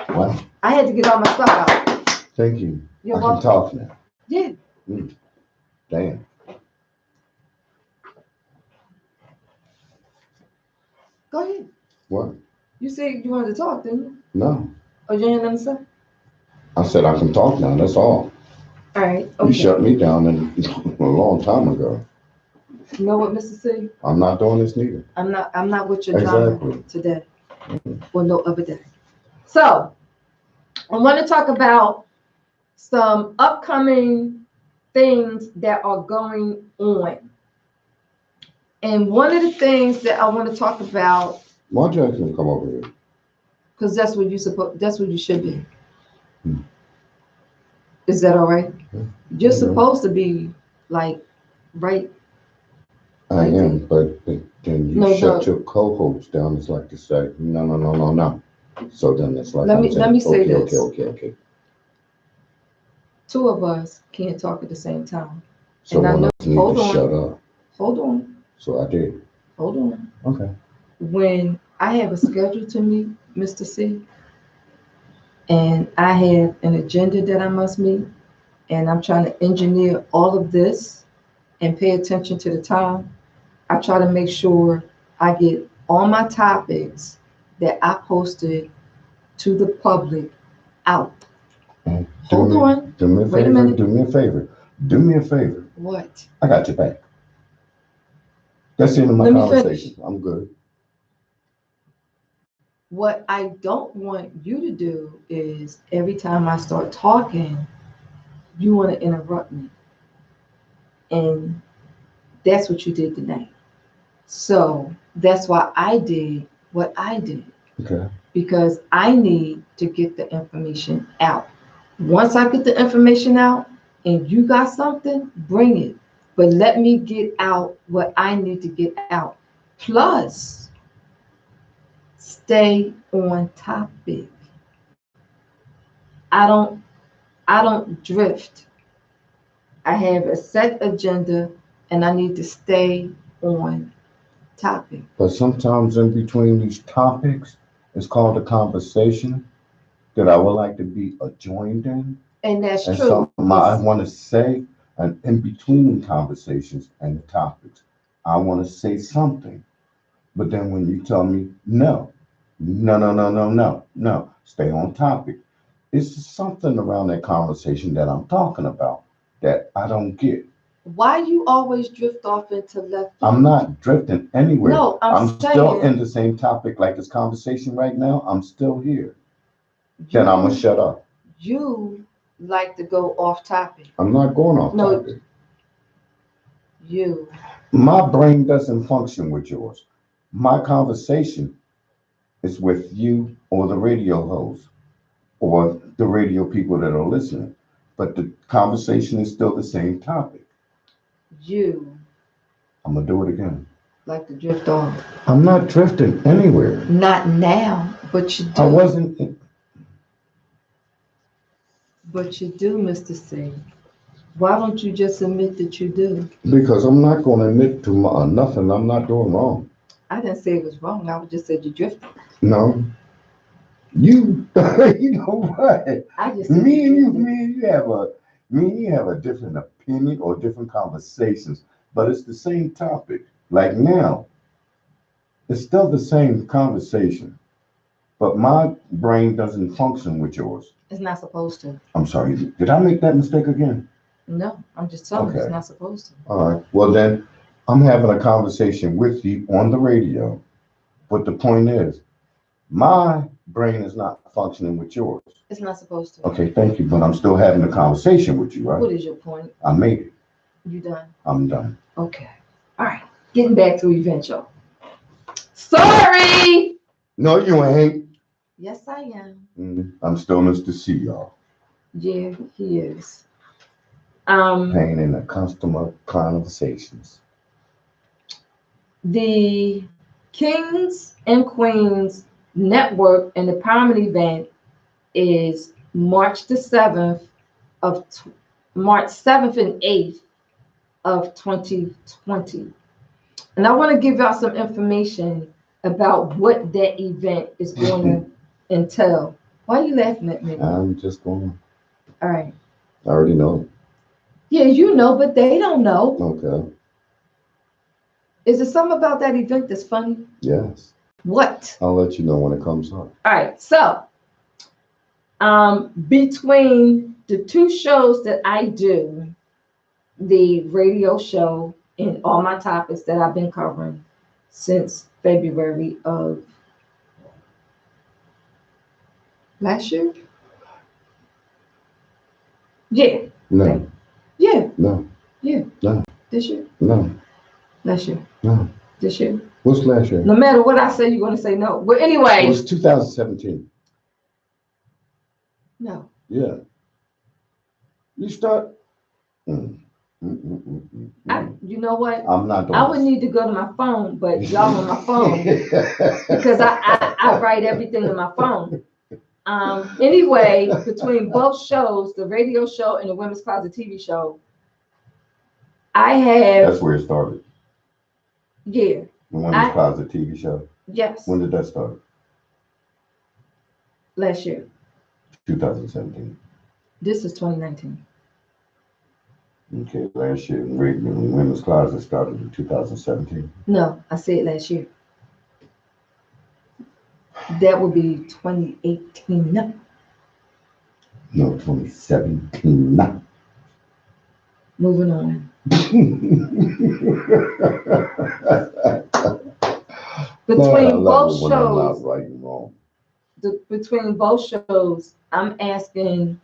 What? I had to get all my stuff out. Thank you. You're I can welcome. talk now. Yeah. Damn. Go ahead. What? You said you wanted to talk, didn't you? No. Oh, you ain't nothing to say? I said I can talk now. That's all. All right. You Okay. shut me down a long time ago. You know what, Mr. C? I'm not doing this neither. I'm not with your drama Exactly. today or no other day. So I want to talk about some upcoming things that are going on. And one of the things that I want to talk about, Why don't you ask me to come over here? because that's what you should be. Hmm. Is that all right? Yeah. You're Okay. supposed to be like right. I am, but then you No, shut no. your co-host down. It's like to say, no, no, no, no, no. So then it's like Let I'm me saying, say okay, this. okay. Two of us can't talk at the same time. So And I one know. of us need Hold to on. shut up. Hold on. So I did. Hold on. Okay. When I have a schedule to meet, Mr. C, and I have an agenda that I must meet, and I'm trying to engineer all of this and pay attention to the time, I try to make sure I get all my topics that I posted to the public out. Hold on. Do me a Wait a favor. minute. Do me a favor. Do me a favor. What? I got your back. That's the end of my Let me conversation. finish. I'm good. What I don't want you to do is every time I start talking, you want to interrupt me. And that's what you did tonight. So that's why I did what I did, Okay. because I need to get the information out. Once I get the information out and you got something, bring it. But let me get out what I need to get out. Plus, stay on topic. I don't I don't drift. I have a set agenda and I need to stay on topic. But sometimes in between these topics, it's called a conversation that I would like to be joined in. And that's And true. something I want to say, and in between conversations and the topics, I want to say something. But then when you tell me no, no, no, no, no, no, no, stay on topic. It's just something around that conversation that I'm talking about that I don't get. Why you always drift off into left I'm field? not drifting anywhere. No, I'm still in saying the same topic like this conversation right now. I'm still here. Then I'm gonna you shut up. you like to go off topic. I'm not going off No, topic. you. My brain doesn't function with yours. My conversation is with you or the radio host or the radio people that are listening. But the conversation is still the same topic. You I'm gonna do it again. like to drift off. I'm not drifting anywhere. Not now, but you do. I wasn't. But you do, Mr. C. Why don't you just admit that you do? Because I'm not going to admit to nothing I'm not doing wrong. I didn't say it was wrong. I just said you drifted. No, you, you know what? I just said you drifted. Me and you have a different opinion or different conversations, but it's the same topic. Like now, it's still the same conversation. But my brain doesn't function with yours. It's not supposed to. I'm sorry. Did I make that mistake again? No, I'm just telling you, it's Okay. not supposed to. All right. Well, then I'm having a conversation with you on the radio. But the point is, my brain is not functioning with yours. It's not supposed to. Okay, thank you. But I'm still having a conversation with you, What right? is your point? I made it. You done? I'm done. Okay. All right. Getting back to eventual. Sorry. No, you ain't. Yes, I am. I'm still Mr. C, y'all. Yeah, he is. Pain in the customer conversations. The Kings and Queens Network and Empowerment event is March the 7th of March 7th and 8th of 2020. And I want to give y'all some information about what that event is going to entail. Why are you laughing at me? I'm just going. All right. I already know. Yeah, you know, but they don't know. Okay. Is there something about that event that's funny? Yes. What? I'll let you know when it comes up. All right. So, between the two shows that I do, the radio show and all my topics that I've been covering since February of last year. Yeah. No. Yeah. No. Yeah. No. This year. No. Last year. No. This year. What's last year? No matter what I say, you're going to say no. But It anyway. was 2017. No. Yeah. You start. You know what? I'm not doing I would this. need to go to my phone, but y'all on my phone because I write everything in my phone. Anyway, between both shows, the radio show and the Women's Closet TV show, I have. That's where it started. Yeah. The Women's Closet TV show. Yes. When did that start? Last year. 2017. This is 2019. Okay, last year. When Women's Closet started in 2017. No, I said last year. That would be 2018. No, 2017. No. Moving on. Between both shows, right and wrong. Between both shows, I'm asking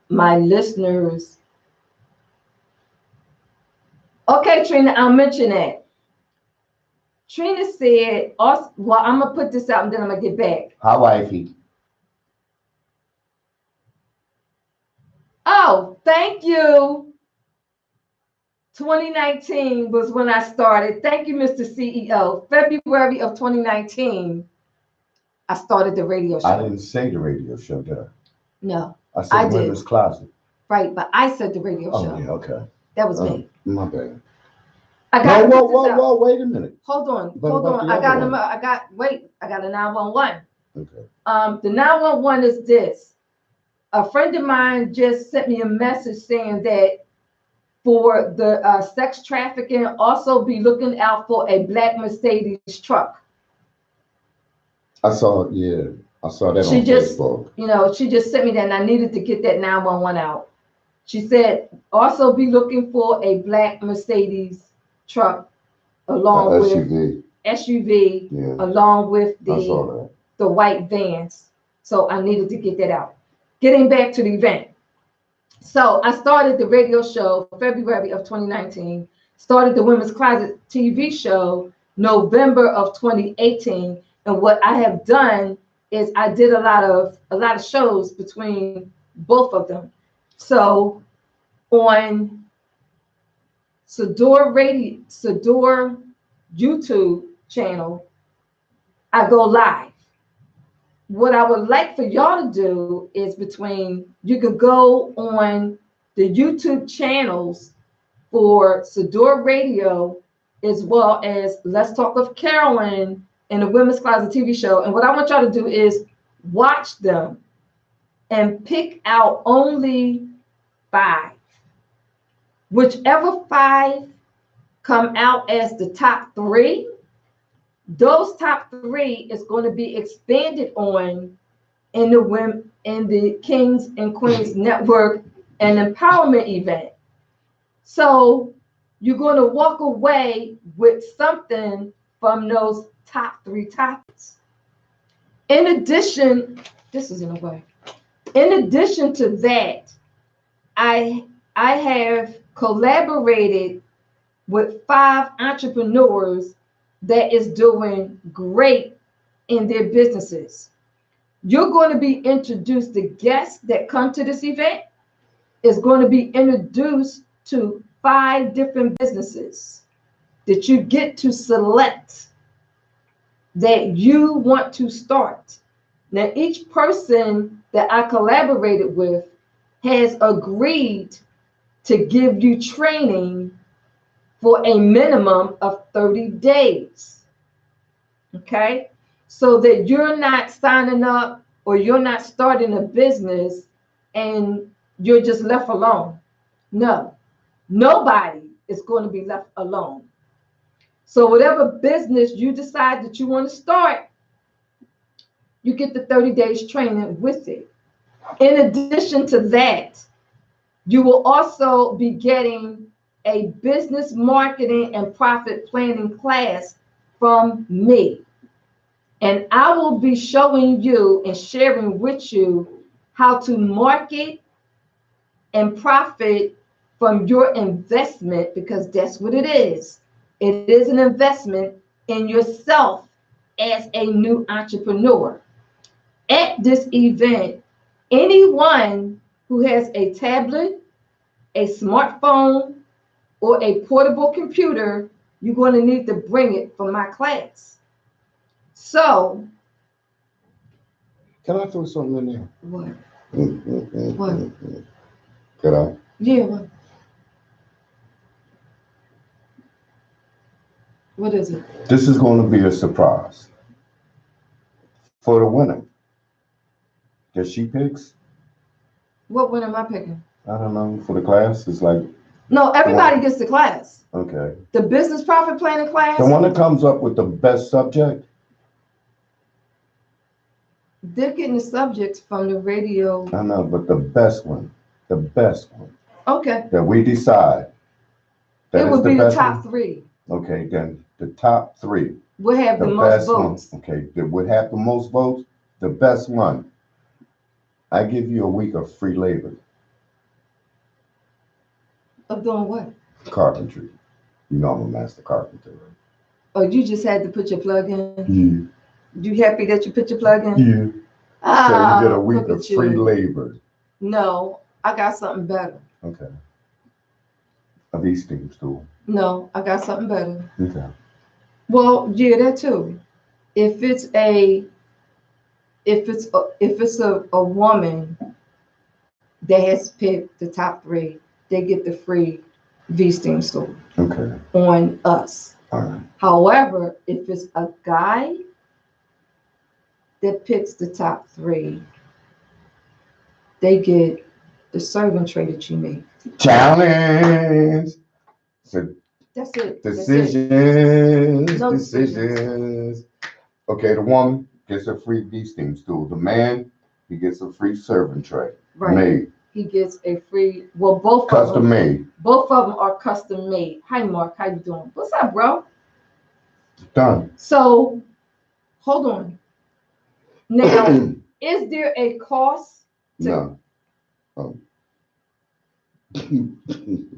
my listeners. Okay, Trina, I'll mention that. Trina said, well, I'm going to put this out and then I'm going to get back. Hi, wifey. Oh, thank you. 2019 was when I started. Thank you, Mr. CEO. February of 2019, I started the radio show. I didn't say the radio show, did I? No. I said Women's Closet. Right, but I said the radio show. Oh, yeah, okay. That was me. My bad. I got whoa, wait a minute. Hold on. I got a 911. Okay. The 911 is this. A friend of mine just sent me a message saying that for the sex trafficking, also be looking out for a black Mercedes truck. I saw that on Facebook. You know, she just sent me that and I needed to get that 911 out. She said, also be looking for a black Mercedes truck along with SUV along with the white vans. So I needed to get that out. Getting back to the event. So I started the radio show February of 2019, started the Women's Closet TV show November of 2018. And what I have done is I did a lot of shows between both of them. So on Sador YouTube channel, I go live. What I would like for y'all to do is you can go on the YouTube channels for Sador Radio as well as Let's Talk with Carolyn and the Women's Closet TV show. And what I want y'all to do is watch them and pick out only 5. Whichever 5 come out as the top 3, Those top three is going to be expanded on in the women in the Kings and Queens Network and Empowerment event. So you're going to walk away with something from those top three topics. In addition, this is in a way. In addition to that, I have collaborated with 5 entrepreneurs that is doing great in their businesses. You're going to be introduced to guests that come to this event is going to be introduced to 5 different businesses that you get to select that you want to start. Now, each person that I collaborated with has agreed to give you training for a minimum of 30 days. Okay? So that you're not signing up or you're not starting a business and you're just left alone. No, nobody is going to be left alone. So whatever business you decide that you want to start, you get the 30 days training with it. In addition to that, you will also be getting a business marketing and profit planning class from me. And I will be showing you and sharing with you how to market and profit from your investment, because that's what it is. It is an investment in yourself as a new entrepreneur. At this event, anyone who has a tablet, a smartphone, or a portable computer, you're going to need to bring it for my class. So, Can I throw something in there? what? What? What? Could I? Yeah, what is it? This is going to be a surprise for the winner that she picks. What one am I picking? I don't know. For the class, it's like, No, everybody gets the class. okay. The business profit planning class, The one that comes up with the best subject. they're getting the subjects from the radio. I know, but the best one Okay, that we decide that it is would the be the best top one. three. Okay, then the top three, We'll have the the most best one. votes. Okay, that would have the most votes, the best one. I give you a week of free labor, Of doing what? carpentry. You know I'm a master carpenter. Oh, you just had to put your plug in. Yeah, You happy that you put your plug in? yeah. So you get a week Look of at free you. labor. No, I got something better. Okay. A bee steam stool. No, I got something better. Okay. Well, yeah, that too. If it's a woman that has picked the top three, they get the free V-Steam stool Okay. on us. All right. However, if it's a guy that picks the top three, they get the serving tray that you make. Challenge. So That's it. decisions. No Decisions. Okay, the woman gets a free bee steam stool. The man, he gets a free serving tray. Right. Made. He gets a free. Well, both of Custom them. made. Both of them are custom made. Hi, Mark. How you doing? What's up, bro? Done. So, hold on. Now, is there a cost to? No. Oh.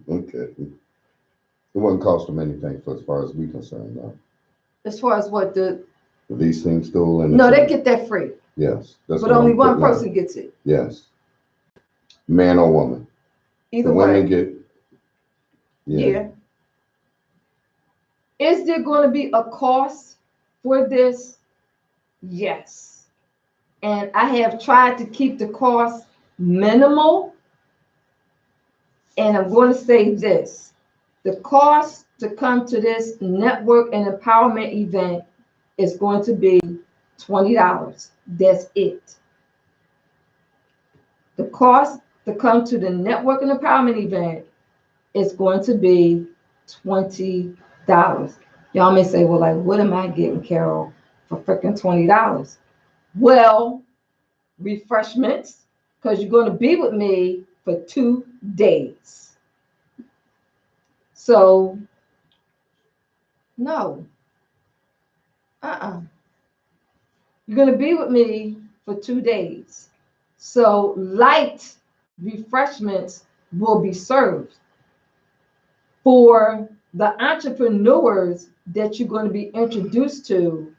Okay. It wouldn't cost them anything for as far as we concerned, though. As far as what the? These things still in. No, they get that free. Yes. That's But what only I'm one putting out. person gets it. Yes. Man or woman. Either The way. women get. Yeah. Is there going to be a cost for this? Yes. And I have tried to keep the cost minimal. And I'm going to say this. The cost to come to this network and empowerment event is going to be $20. That's it. The cost to come to the network and empowerment event is going to be $20. Y'all may say, well, like, what am I getting, Carol, for freaking $20? Well, refreshments, because you're going to be with me for 2 days. So, no. You're going to be with me for 2 days. So, light refreshments will be served for the entrepreneurs that you're going to be introduced to.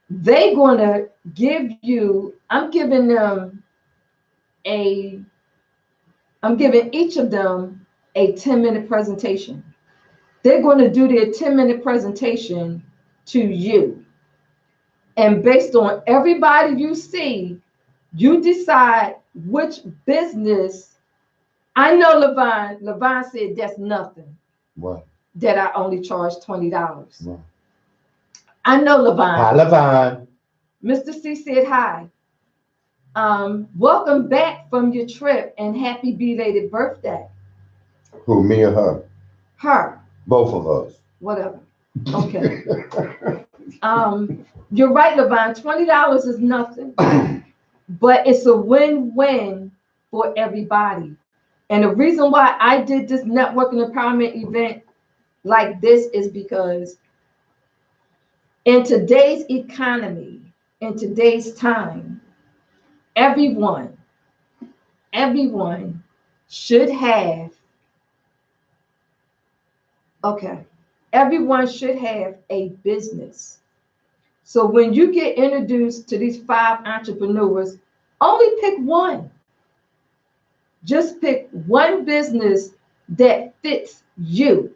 They're going to give you, I'm giving each of them a 10-minute presentation. They're going to do their 10-minute presentation to you. And based on everybody you see, you decide which business. I know Levon said that's nothing. What? That I only charge $20. What? I know Levon. Hi, Levon. Mr. C said hi. Welcome back from your trip and happy belated birthday. Who, me or her? Her. Both of us. Whatever. Okay. You're right, Levon. $20 is nothing, but it's a win-win for everybody. And the reason why I did this networking empowerment event like this is because in today's economy, in today's time, everyone should have, everyone should have a business. So when you get introduced to these 5 entrepreneurs, only pick one. Just pick one business that fits you.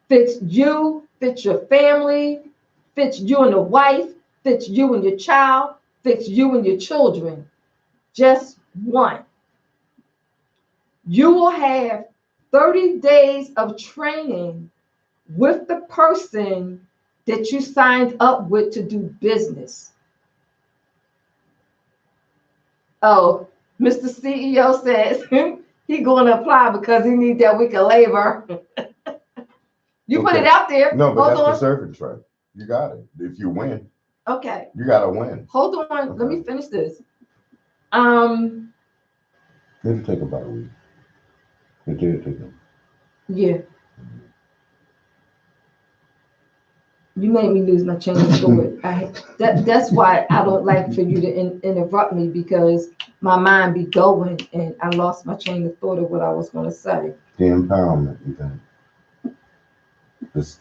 Fits you, fits your family, fits you and the wife, fits you and your child, fits you and your children. Just one. You will have 30 days of training with the person that you signed up with to do business. Oh, Mr. CEO says he's going to apply because he needs that week of labor. You put it out there. No, but that's the servant's right. You got it. If you win. Okay. You got to win. Hold on. Okay. Let me finish this. It'll take about a week. It did take a. Yeah. You made me lose my chain of thought. That's why I don't like for you to interrupt me, because my mind be going and I lost my chain of thought of what I was going to say. The empowerment event. Most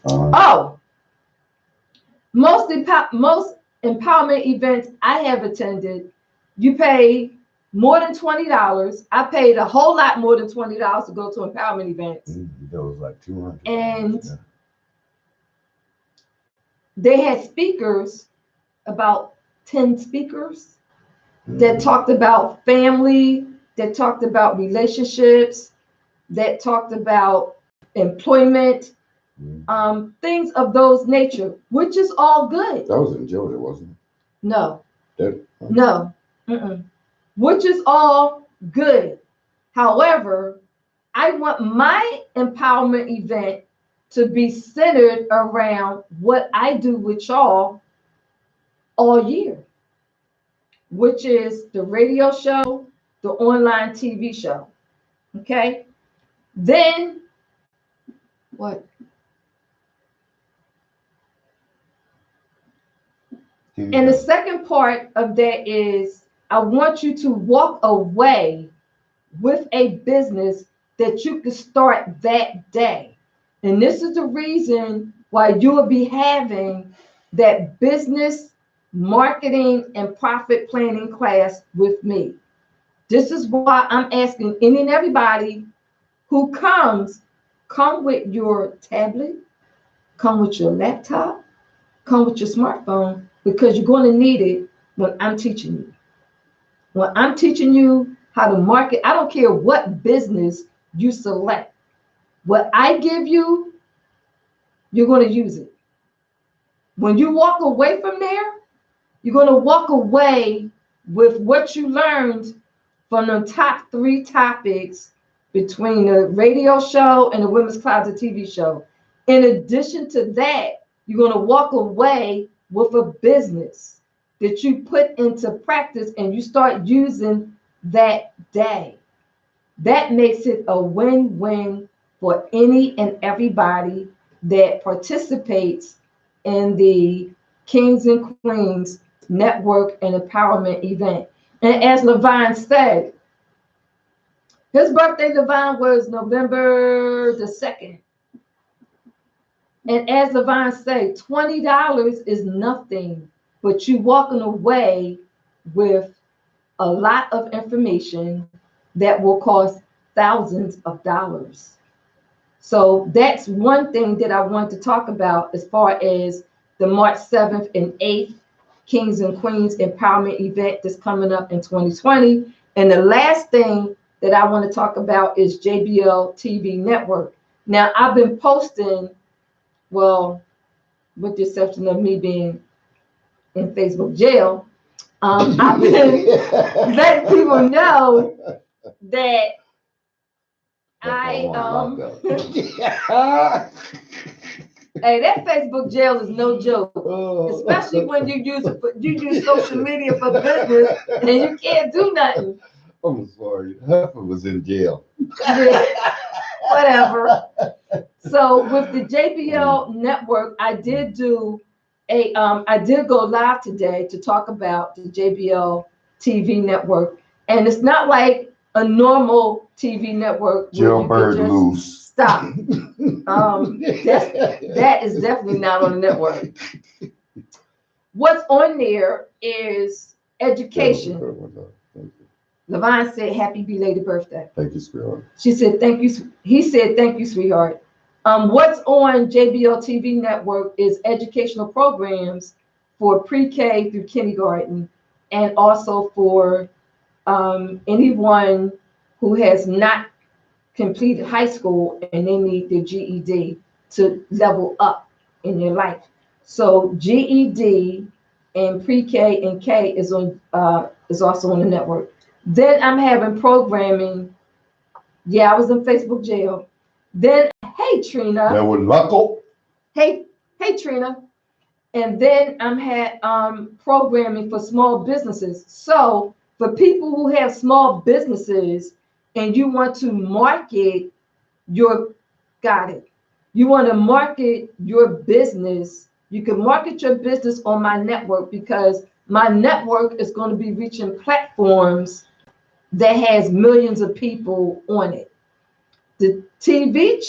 empowerment events I have attended, you pay more than $20. I paid a whole lot more than $20 to go to empowerment events. That was like $200. And yeah. They had speakers, about 10 speakers, that talked about family, that talked about relationships, that talked about employment, things of those nature, which is all good. That was in Georgia, wasn't it? No. No. Which is all good. However, I want my empowerment event to be centered around what I do with y'all all year, which is the radio show, the online TV show. Okay? Then, what? And the second part of that is I want you to walk away with a business that you can start that day. And this is the reason why you will be having that business marketing and profit planning class with me. This is why I'm asking any and everybody who comes, come with your tablet, come with your laptop, come with your smartphone, because you're going to need it when I'm teaching you. When I'm teaching you how to market, I don't care what business you select. What I give you, you're going to use it. When you walk away from there, you're going to walk away with what you learned from the top 3 topics between the radio show and the Women's Closet TV show. In addition to that, you're going to walk away with a business that you put into practice and you start using that day. That makes it a win-win for any and everybody that participates in the Kings and Queens Network and Empowerment event. And as Levine said, his birthday, Levine, was November the 2nd. And as Levine said, $20 is nothing, but you walking away with a lot of information that will cost thousands of dollars. So that's one thing that I want to talk about as far as the March 7th and 8th Kings and Queens Empowerment event that's coming up in 2020. And the last thing that I want to talk about is JBL TV Network. Now, I've been posting, well, with the exception of me being in Facebook jail, I've been letting people know that hey, that Facebook jail is no joke, especially when you use social media for business and you can't do nothing. I'm sorry, half of us in jail. Whatever. So with the JBL network, I did go live today to talk about the JBL TV network, and it's not like a normal TV network. Jailbird loose. Stop. That is definitely not on the network. What's on there is education. Levine said, "Happy belated birthday." Thank you, sweetheart. She said, "Thank you." He said, "Thank you, sweetheart." What's on JBL TV network is educational programs for pre-K through kindergarten, and also for anyone who has not completed high school and they need their GED to level up in their life. So GED and pre-K and K is also on the network. Then I'm having programming. Yeah, I was in Facebook jail. Then, hey Trina. That was knuckle. Hey Trina. And then I'm had programming for small businesses. So for people who have small businesses and you want to market your, got it. You want to market your business. You can market your business on my network because my network is going to be reaching platforms that has millions of people on it. The TV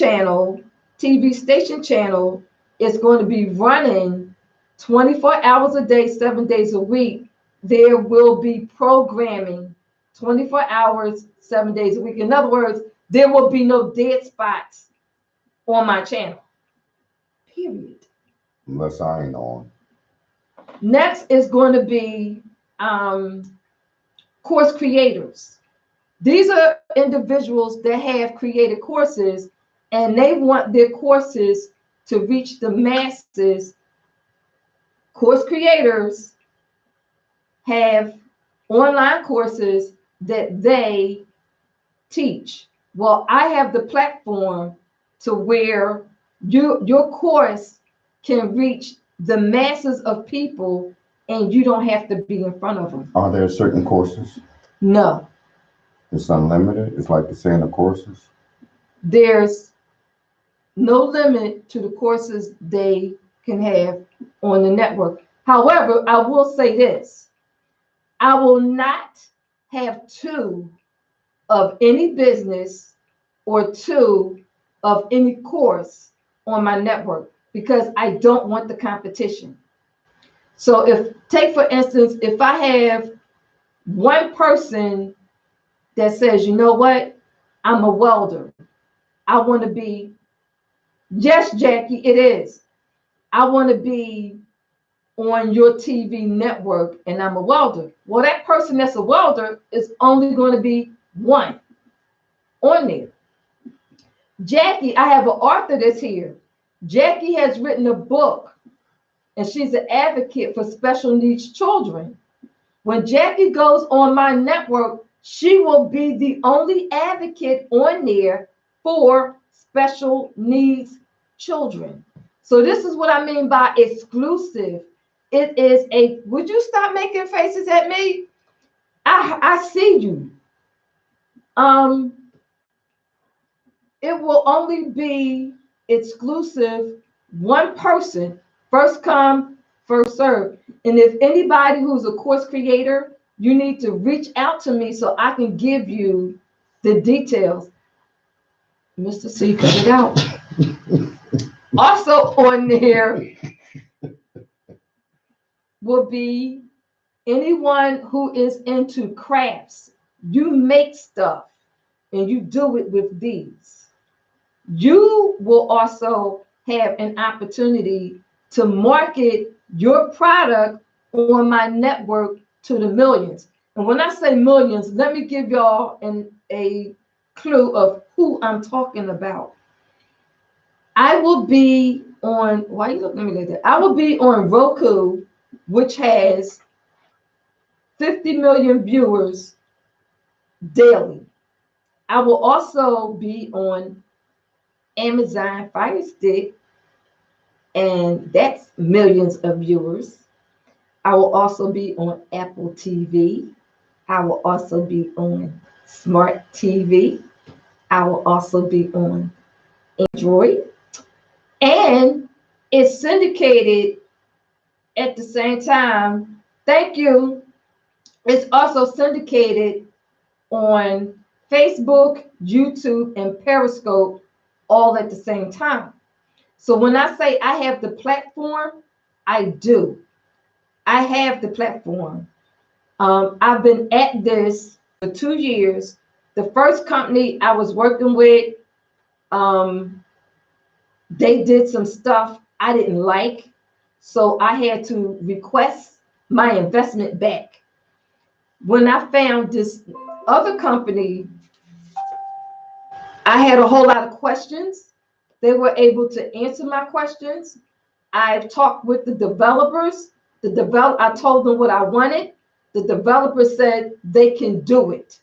station channel is going to be running 24 hours a day, 7 days a week. There will be programming 24 hours, 7 days a week. In other words, there will be no dead spots on my channel. Period. Unless I ain't on. Next is going to be course creators. These are individuals that have created courses and they want their courses to reach the masses. Course creators have online courses that they teach. Well, I have the platform to where your course can reach the masses of people and you don't have to be in front of them. Are there certain courses? No. It's unlimited. It's like the saying of courses. There's no limit to the courses they can have on the network. However, I will say this. I will not have two of any business or two of any course on my network because I don't want the competition. So take for instance, if I have one person that says, you know what, I'm a welder. I want to be, yes, Jackie, it is. I want to be on your TV network and I'm a welder. Well, that person that's a welder is only going to be one on there. Jackie, I have an author that's here. Jackie has written a book and she's an advocate for special needs children. When Jackie goes on my network, she will be the only advocate on there for special needs children. So this is what I mean by exclusive. It is a, would you stop making faces at me? I see you. Um, it will only be exclusive one person, first come, first serve. And if anybody who's a course creator, you need to reach out to me so I can give you the details. Mr. C, cut it out. Also on there will be anyone who is into crafts. You make stuff and you do it with these. You will also have an opportunity to market your product on my network to the millions. And when I say millions, let me give y'all a clue of who I'm talking about. I will be on, why you looking at me like that? I will be on Roku, which has 50 million viewers daily. I will also be on Amazon Fire Stick, and that's millions of viewers. I will also be on Apple TV. I will also be on Smart TV. I will also be on Android. And it's syndicated at the same time. Thank you. It's also syndicated on Facebook, YouTube, and Periscope all at the same time. So when I say I have the platform, I do. I have the platform. I've been at this for 2 years. The first company I was working with, they did some stuff I didn't like. So I had to request my investment back. When I found this other company, I had a whole lot of questions. They were able to answer my questions. I've talked with the developers. I told them what I wanted. The developers said they can do it.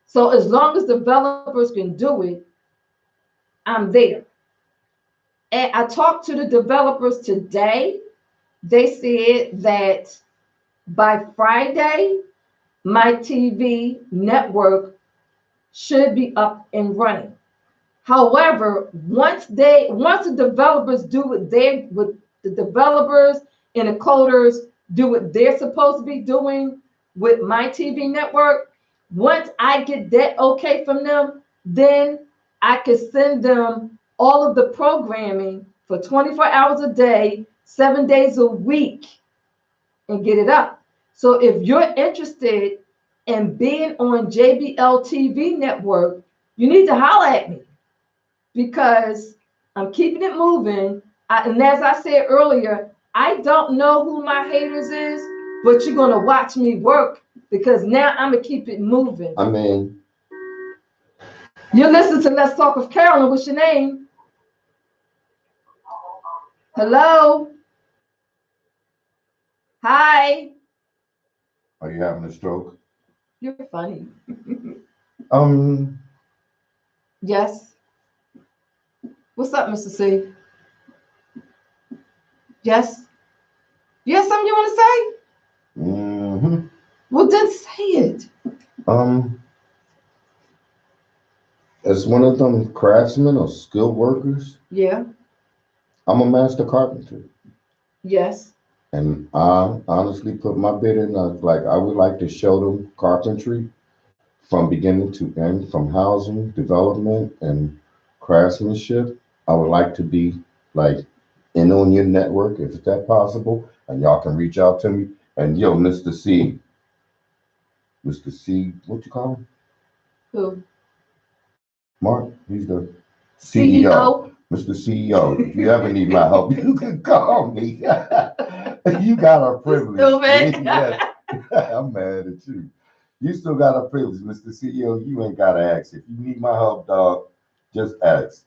So as long as developers can do it, I'm there. And I talked to the developers today. They said that by Friday, my TV network should be up and running. However, once the developers do what the developers and the coders do what they're supposed to be doing with my TV network, once I get that okay from them, then I can send them all of the programming for 24 hours a day, 7 days a week, and get it up. So if you're interested in being on JBL TV network, you need to holler at me because I'm keeping it moving. And as I said earlier, I don't know who my haters is, but you're gonna watch me work because now I'm gonna keep it moving. I mean, You listen to Let's Talk with Carolyn. What's your name? Hello. Hi. are you having a stroke? You're funny. Um, Yes. What's up, Mr. C? Yes. You have something you want to say? mm-hmm. Well, then say it. Um, as one of them craftsmen or skilled workers, Yeah. I'm a master carpenter. Yes. And I honestly put my bid in. Like I would like to show them carpentry from beginning to end, from housing development and craftsmanship. I would like to be like in on your network if it's that possible, and y'all can reach out to me. And yo, Mr. C, what you call him? Who? Mark. He's the CEO. CEO. Mr. CEO, if you ever need my help, you can call me. You got a privilege. Stupid. Yes. I'm mad at you. You still got a privilege, Mr. CEO. You ain't got to ask. If you need my help, dog, just ask.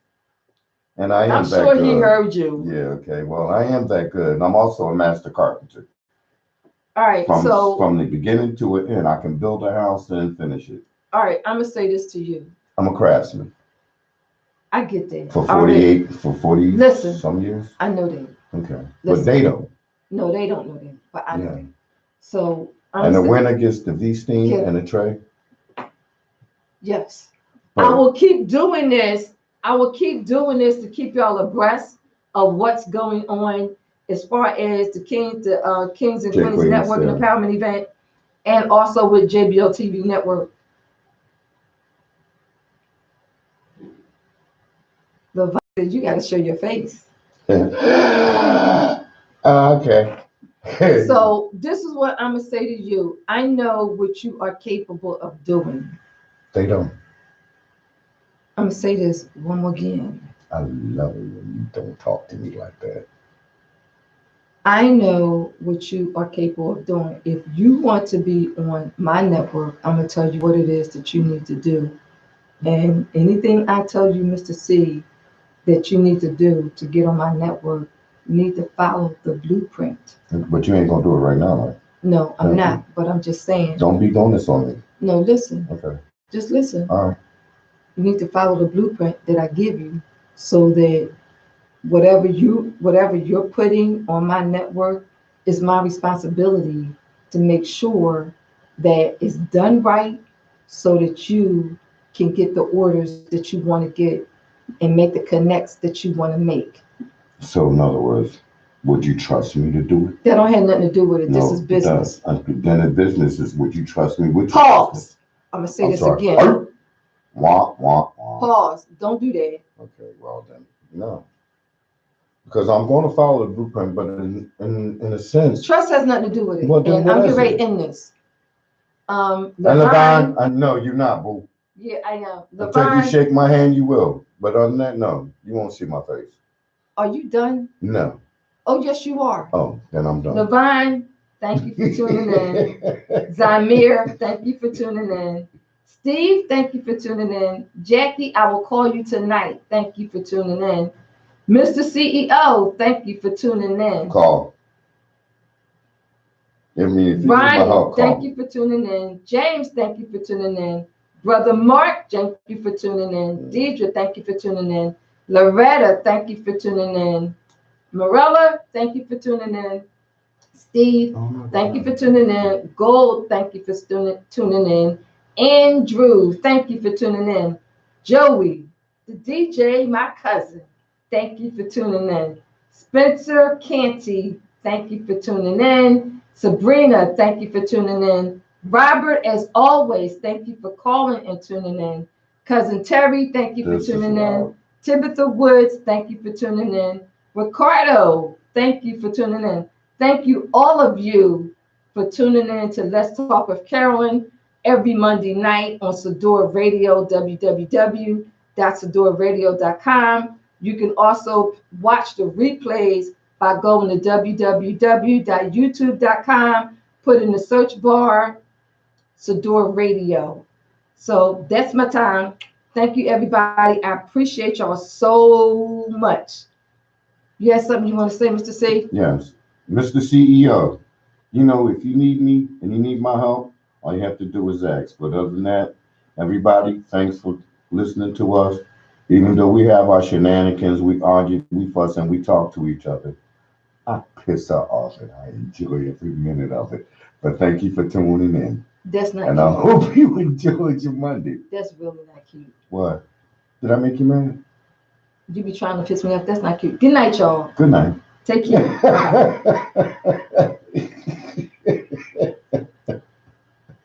And I I'm am that sure he good. heard you. Yeah, okay. Well, I am that good. And I'm also a master carpenter. All right. From the beginning to the end, I can build a house and finish it. All right. I'm going to say this to you. I'm a craftsman. I get that. For Already. 48, for 40 Listen. some years? I know that. Okay. But Listen. they don't. No, they don't know that, but I know Yeah. that. So And the I'm winner gets the V steam Can- and the tray. yes. I But will keep doing this. I will keep doing this to keep y'all abreast of what's going on as far as the Kings and J Queens Queens, Network and yeah. Empowerment event, and also with JBL TV Network. The vibe, you got to show your face. Okay. So this is what I'm gonna say to you. I know what you are capable of doing. They don't. I'm gonna say this one more again. I love it when you don't talk to me like that. I know what you are capable of doing. If you want to be on my network, I'm gonna tell you what it is that you need to do. And anything I tell you, Mr. C, that you need to do to get on my network, you need to follow the blueprint. But you ain't gonna do it right now, right? No, I'm Thank not, you. but I'm just saying. Don't be doing this on me. No, listen. Okay. Just listen. All right. You need to follow the blueprint that I give you so that whatever you're putting on my network is my responsibility to make sure that it's done right so that you can get the orders that you want to get and make the connects that you want to make. So in other words, would you trust me to do it? That don't have nothing to do with it. This is No, it business. does. Then the business is would you trust me? Would you trust me? Pause. I'm gonna say I'm this sorry. again. Wah, wah, wah. Pause. Don't do that. Okay, well then, no. Because I'm going to follow the blueprint, but in a sense, Trust has nothing to do with it. well, then And what I'm is getting ready it? to end this. And Levine. Levine, I know you're not, boo. Yeah, I am. Until you Levine, shake my hand, you will. But other than that, no, you won't see my face. are you done? No. Oh, yes, you are. Oh, then I'm done. Levine, thank you for tuning in. Zamir, thank you for tuning in. Steve, thank you for tuning in. Jackie, I will call you tonight. Thank you for tuning in. Mr. CEO, thank you for tuning in. Call. I mean, if you need my Ryan, help, call thank me. you for tuning in. James, thank you for tuning in. Brother Mark, thank you for tuning in. Deidre, thank you for tuning in. Loretta, thank you for tuning in. Morella, thank you for tuning in. Steve, thank you for tuning in. Gold, thank you for tuning in. Andrew, thank you for tuning in. Joey, the DJ, my cousin, thank you for tuning in. Spencer Canty, thank you for tuning in. Sabrina, thank you for tuning in. Robert, as always, thank you for calling and tuning in. Cousin Terry, thank you for tuning in. Tabitha Woods, thank you for tuning in. Ricardo, thank you for tuning in. Thank you, all of you, for tuning in to Let's Talk with Carolyn every Monday night on Sador Radio, www.sadorradio.com. You can also watch the replays by going to www.youtube.com, put in the search bar, Sador Radio. So that's my time. Thank you, everybody. I appreciate y'all so much. You have something you want to say, Mr. C? Yes. Mr. CEO, you know, if you need me and you need my help, all you have to do is ask. But other than that, everybody, thanks for listening to us. Even though we have our shenanigans, we argue, we fuss, and we talk to each other. I piss her off and I enjoy every minute of it. But thank you for tuning in. That's not And cute. I hope you enjoyed your Monday. That's really not cute. What? Did I make you mad? You be trying to piss me off. That's not cute. Good night, y'all. Good night. Take care.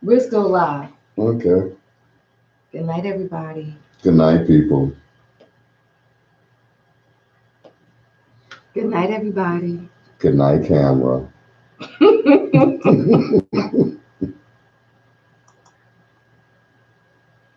We're still live. Okay. Good night, everybody. Good night, people. Good night, everybody. Good night, camera.